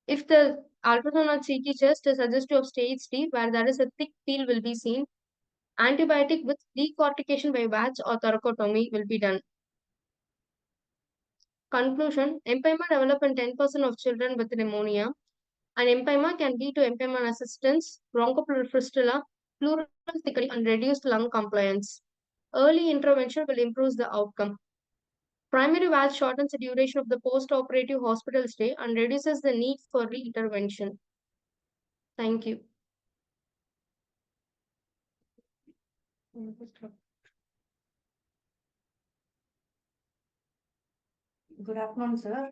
If the ultrasound or CT chest is suggestive of stage 3, where there is a thick peel will be seen, antibiotic with decortication by VATS or thoracotomy will be done. Conclusion, empyema develop in 10% of children with pneumonia. And empyema can lead to empyema assistance, bronchopleural fistula, pleural thickening, and reduced lung compliance. Early intervention will improve the outcome. Primary VATS shortens the duration of the post-operative hospital stay and reduces the need for re-intervention. Thank you. Good afternoon, sir.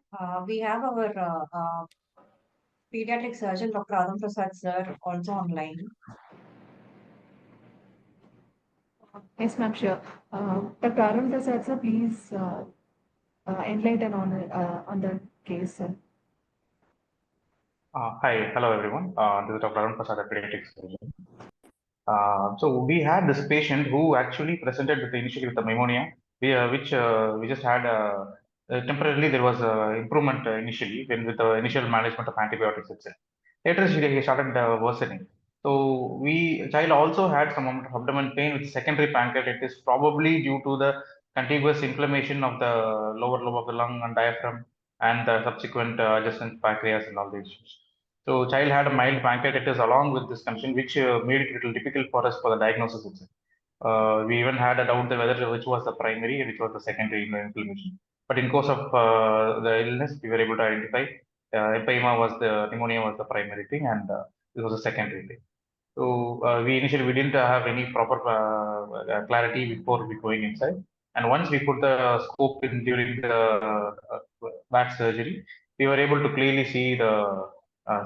We have our pediatric surgeon, Dr. Adam Prasad, sir, also online. Yes, ma'am, sure. Dr. Arun Prasad, sir, please enlighten on the case, sir. Hi, hello everyone. This is Dr. Arun Prasad, a pediatric surgeon. So we had this patient who actually presented initially with the pneumonia, which we just had temporarily there was improvement initially when with the initial management of antibiotics itself. Later he started worsening. So child also had some amount of abdomen pain with secondary pancreatitis, probably due to the contiguous inflammation of the lower lobe of the lung and diaphragm and the subsequent adjacent pancreas and all these issues. So child had a mild pancreatitis along with this condition, which made it a little difficult for us for the diagnosis itself. We even had a doubt whether which was the primary and which was the secondary inflammation. But in course of the illness, we were able to identify empyema was the pneumonia was the primary thing, and this was the secondary thing. So we didn't have any proper clarity before we going inside. And once we put the scope in during the back surgery, we were able to clearly see the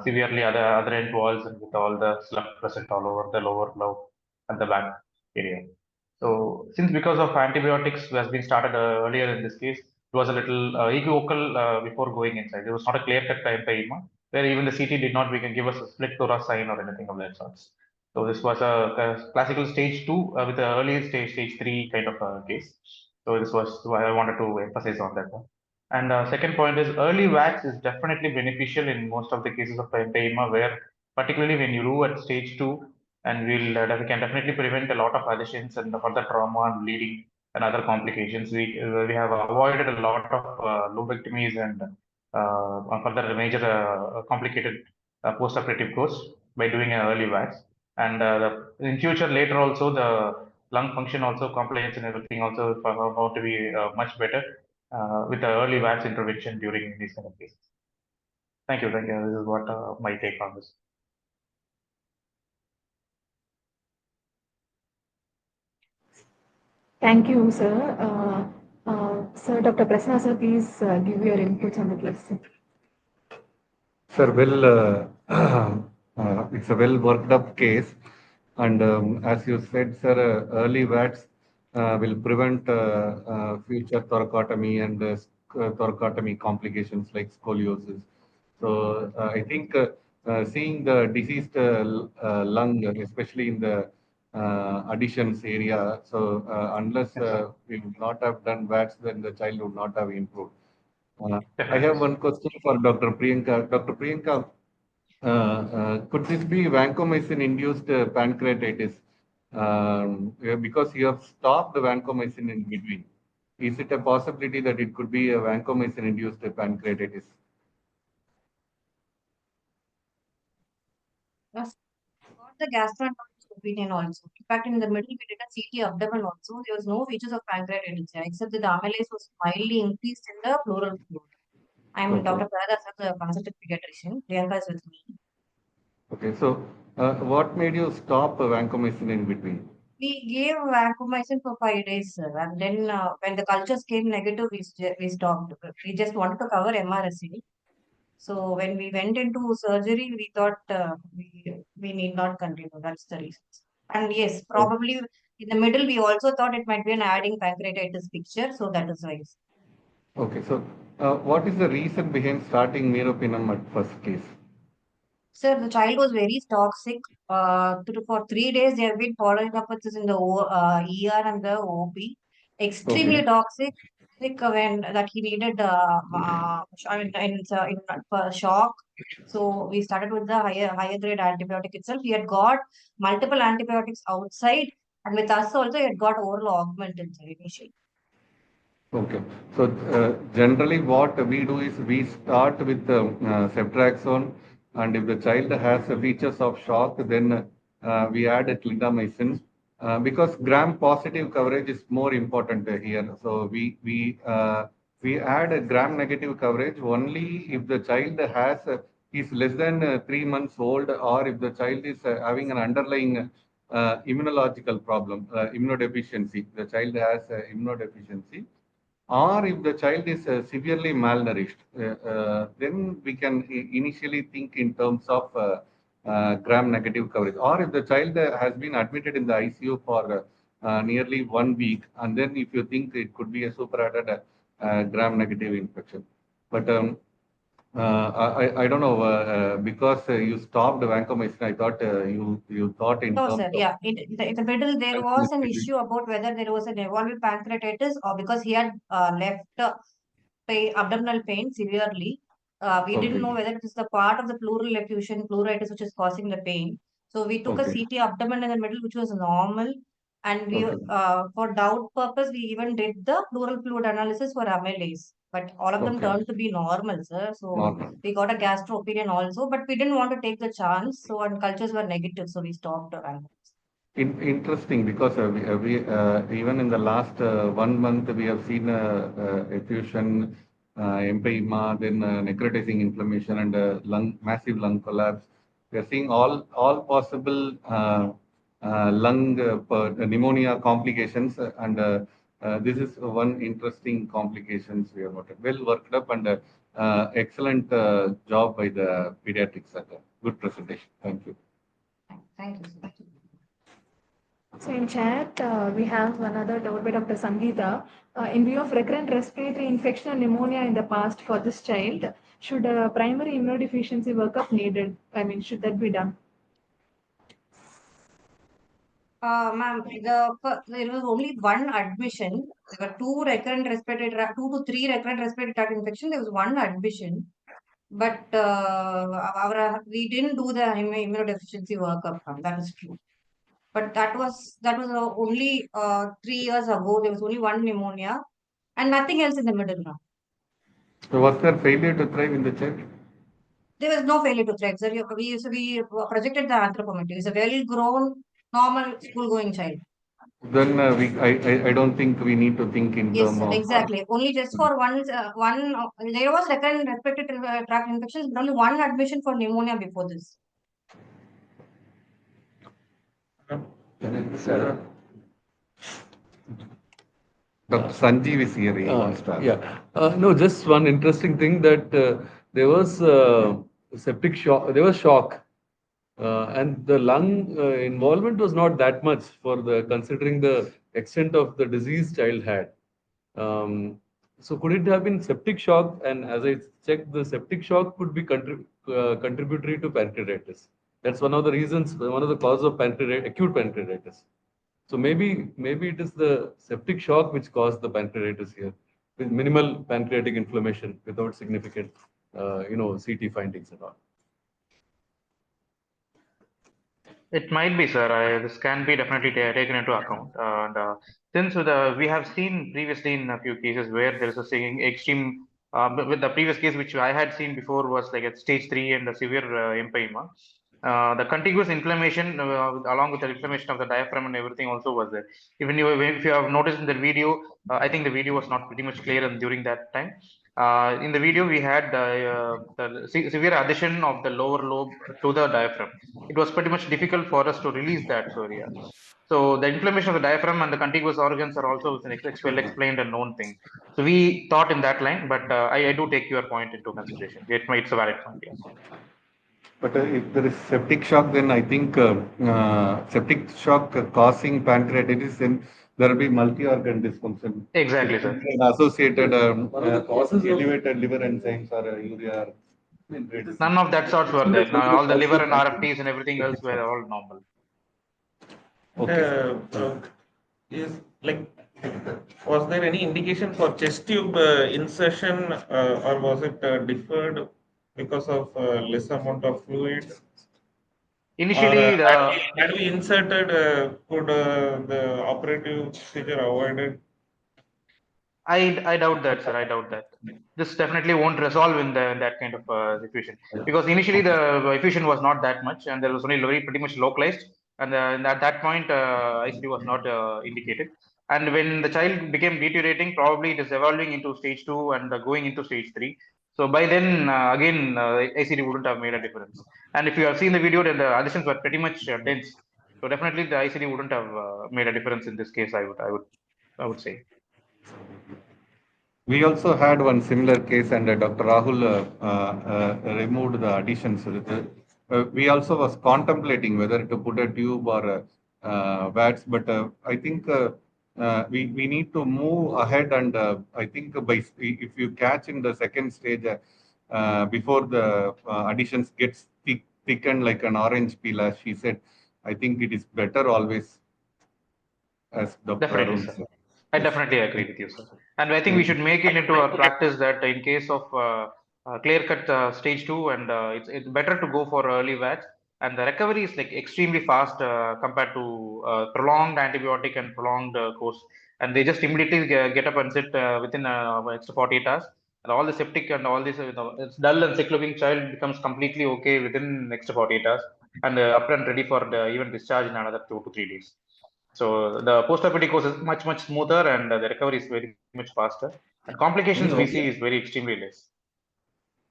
severely other end walls and with all the slough present all over the lower lobe and the back area. So since because of antibiotics has been started earlier in this case, it was a little equivocal before going inside. It was not a clear-cut empyema, where even the CT did not give us a split thorax sign or anything of that sorts. So this was a classical stage 2 with an early stage 3 kind of case. So this was why I wanted to emphasize on that one. And second point is early wax is definitely beneficial in most of the cases of parenchyma, where particularly when you do at stage 2, and we can definitely prevent a lot of adhesions and further trauma and bleeding and other complications. We have avoided a lot of lobectomies and further major complicated post-operative course by doing an early wax. And in future later also the lung function also compliance and everything also how to be much better with the early wax intervention during these kind of cases. Thank you. This is what my take on this. Thank you, sir. Sir, Dr. Prasanna, sir, please give your inputs on the case. Sir, it's a well worked up case. And as you said, sir, early VATS will prevent future thoracotomy and thoracotomy complications like scoliosis. So I think seeing the diseased lung, especially in the additions area, so unless we would not have done VATS, then the child would not have improved. I have one question for Dr. Priyanka. Dr. Priyanka, could this be vancomycin-induced pancreatitis? Because you have stopped the vancomycin in between. Is it a possibility that it could be a vancomycin-induced pancreatitis? Yes. Got the gastroenterologist opinion also. In fact, in the middle, we did a CT abdomen also. There was no features of pancreatitis, except that the amylase was mildly increased in the pleural fluid. I'm Okay. Dr. Prada, the consultant pediatrician. Priyanka is with me. Okay, so what made you stop vancomycin in between? We gave vancomycin for 5 days, sir. And then when the cultures came negative, we stopped. We just wanted to cover MRSA. So when we went into surgery, we thought we need not continue. That's the reason. And yes, probably in the middle, we also thought it might be an adding pancreatitis picture. So that is why. Okay, so what is the reason behind starting meropenem at first case? Sir, the child was very toxic. For 3 days, they have been following up with us in the ER and the OP. Extremely Okay. toxic. When that he needed, for shock. So we started with the higher grade antibiotic itself. He had got multiple antibiotics outside, and with us also, he had got oral augmentin initially. Okay. So generally what we do is we start with ceftriaxone, and if the child has features of shock, then we add clindamycin because gram positive coverage is more important here. So we add a gram negative coverage only if the child has is less than 3 months old, or if the child is having an underlying immunological problem, immunodeficiency. The child has immunodeficiency, or if the child is severely malnourished, then we can initially think in terms of gram negative coverage. Or if the child has been admitted in the ICU for nearly 1 week, and then if you think it could be a superadded gram negative infection. But I don't know, because you stopped vancomycin, I thought you thought in No, terms sir. of Yeah, in the middle there was an issue about whether there was an evolved pancreatitis or because he had left abdominal pain severely. We didn't know Okay. whether it is the part of the pleural effusion, pleuritis, which is causing the pain. So we took a Okay. CT abdomen in the middle, which was normal. And we, Okay. for doubt purpose, we even did the pleural fluid analysis for amylase. But all of them Okay. turned to be normal, sir. So Normal. we got a gastro opinion also, but we didn't want to take the chance. So and cultures were negative, so we stopped. Interesting, because even in the last 1 month we have seen effusion, empyema, then necrotizing inflammation, and massive lung collapse. We are seeing all possible lung pneumonia complications, and this is one interesting complications we have noted. Well worked up, and excellent job by the pediatric center. Good presentation. Thank you. Thank you, sir. So in chat, we have another doubt by Dr. Sangeeta. In view of recurrent respiratory infection and pneumonia in the past for this child, should a primary immunodeficiency workup needed? I mean, should that be done? Ma'am, there was only one admission. There were two to three recurrent respiratory tract infection. There was one admission, but we didn't do the immunodeficiency workup. That is true. But that was only 3 years ago. There was only one pneumonia and nothing else in the middle now. So was there failure to thrive in the child? There was no failure to thrive, sir. We projected the anthropometry. It's a well-grown, normal school-going child. Then I don't think we need to think in Yes, terms sir, of exactly. Only just for there was recurrent respiratory tract infections, but only one admission for pneumonia before this. Dr. Sanjeev is here. No, just one interesting thing that there was septic shock. There was shock, and the lung involvement was not that much for the considering the extent of the disease child had. So could it have been septic shock? And as I checked, the septic shock could be contributory to pancreatitis. That's one of the reasons, one of the causes of acute pancreatitis. So maybe it is the septic shock which caused the pancreatitis here, with minimal pancreatic inflammation without significant, CT findings at all. It might be, sir. This can be definitely taken into account. And since we have seen previously in a few cases where there is a saying extreme, with the previous case which I had seen before was like at stage 3 and a severe empyema. The contiguous inflammation along with the inflammation of the diaphragm and everything also was there. If you have noticed in the video, I think the video was not pretty much clear during that time. In the video, we had the severe adhesion of the lower lobe to the diaphragm. It was pretty much difficult for us to release that area. So the inflammation of the diaphragm and the contiguous organs are also an well explained and known thing. So we thought in that line, but I do take your point into consideration. It's a valid point, yes. But if there is septic shock, then I think septic shock causing pancreatitis, then there will be multi-organ dysfunction. Exactly, sir. Associated elevated liver enzymes or urea. None of that sorts were there. Now all the liver and RFTs and everything else were all normal. Was there any indication for chest tube insertion, or was it deferred because of less amount of fluid? Initially, had we inserted, could the operative procedure avoided? I doubt that, sir. I doubt that. This definitely won't resolve in that kind of situation, because initially the effusion was not that much and there was only pretty much localized, and at that point ICD was not indicated. And when the child became deteriorating, probably it is evolving into stage 2 and going into stage 3. So by then again ICD wouldn't have made a difference. And if you have seen the video, then the adhesions were pretty much dense. So definitely the ICD wouldn't have made a difference in this case. I would say. We also had one similar case, and Dr. Rahul removed the additions. We also was contemplating whether to put a tube or VATS, but I think we need to move ahead, and I think if you catch in the second stage before the additions gets thickened like an orange peel, as she said, I think it is better always, as Dr. Definitely, Arun sir. said. I definitely agree with you, sir. And I think we should make it into our practice that in case of clear-cut stage 2, and it's better to go for early VATS, and the recovery is like extremely fast compared to prolonged antibiotic and prolonged course. And they just immediately get up and sit within extra 48 hours. And all the septic and all this, it's dull and sick-looking child becomes completely okay within extra 48 hours, and up and ready for the even discharge in another 2 to 3 days. So the post-operative course is much smoother, and the recovery is very much faster. And complications we see is very extremely less.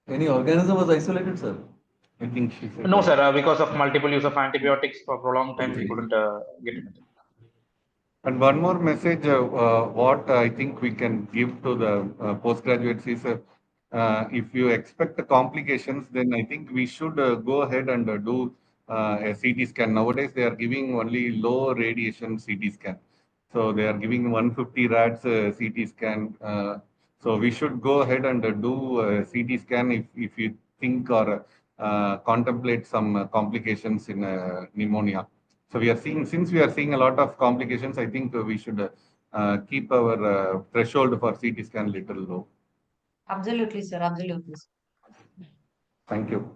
Any organism was isolated, sir? I think she said. No, sir. Because of multiple use of antibiotics for prolonged time, we couldn't get anything. And one more message, what I think we can give to the postgraduates is, if you expect the complications, then I think we should go ahead and do a CT scan. Nowadays, they are giving only low radiation CT scan. So they are giving 150 rads CT scan. So we should go ahead and do a CT scan if you think or contemplate some complications in pneumonia. So we are seeing, since we are seeing a lot of complications, I think we should keep our threshold for CT scan little low. Absolutely, sir. Absolutely. Thank you.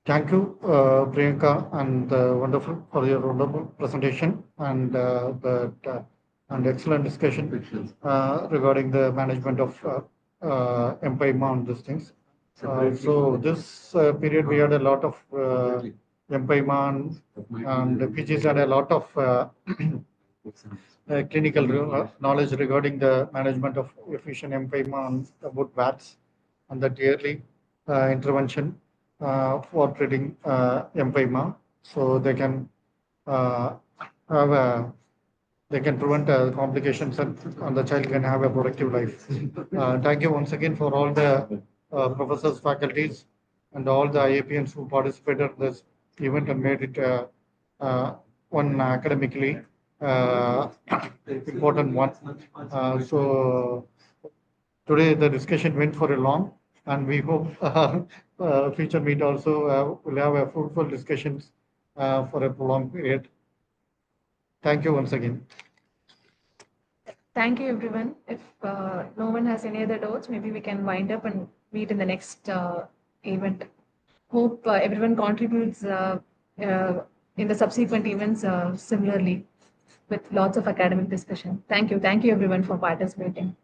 Thank you, Priyanka, and wonderful for your wonderful presentation and and excellent discussion regarding the management of empyema and these things. So this period we had a lot of empyema and PGs had a lot of clinical knowledge regarding the management of efficient empyema and about VATS and the yearly intervention for treating empyema, so they can have a they can prevent complications and the child can have a productive life. Thank you once again for all the professors, faculties, and all the IAPNs who participated in this event and made it one academically important one. So today the discussion went for a long, and we hope future meet also will have a fruitful discussions for a prolonged period. Thank you once again. Thank you, everyone. If no one has any other doubts, maybe we can wind up and meet in the next event. Hope everyone contributes in the subsequent events similarly with lots of academic discussion. Thank you. Thank you, everyone, for participating.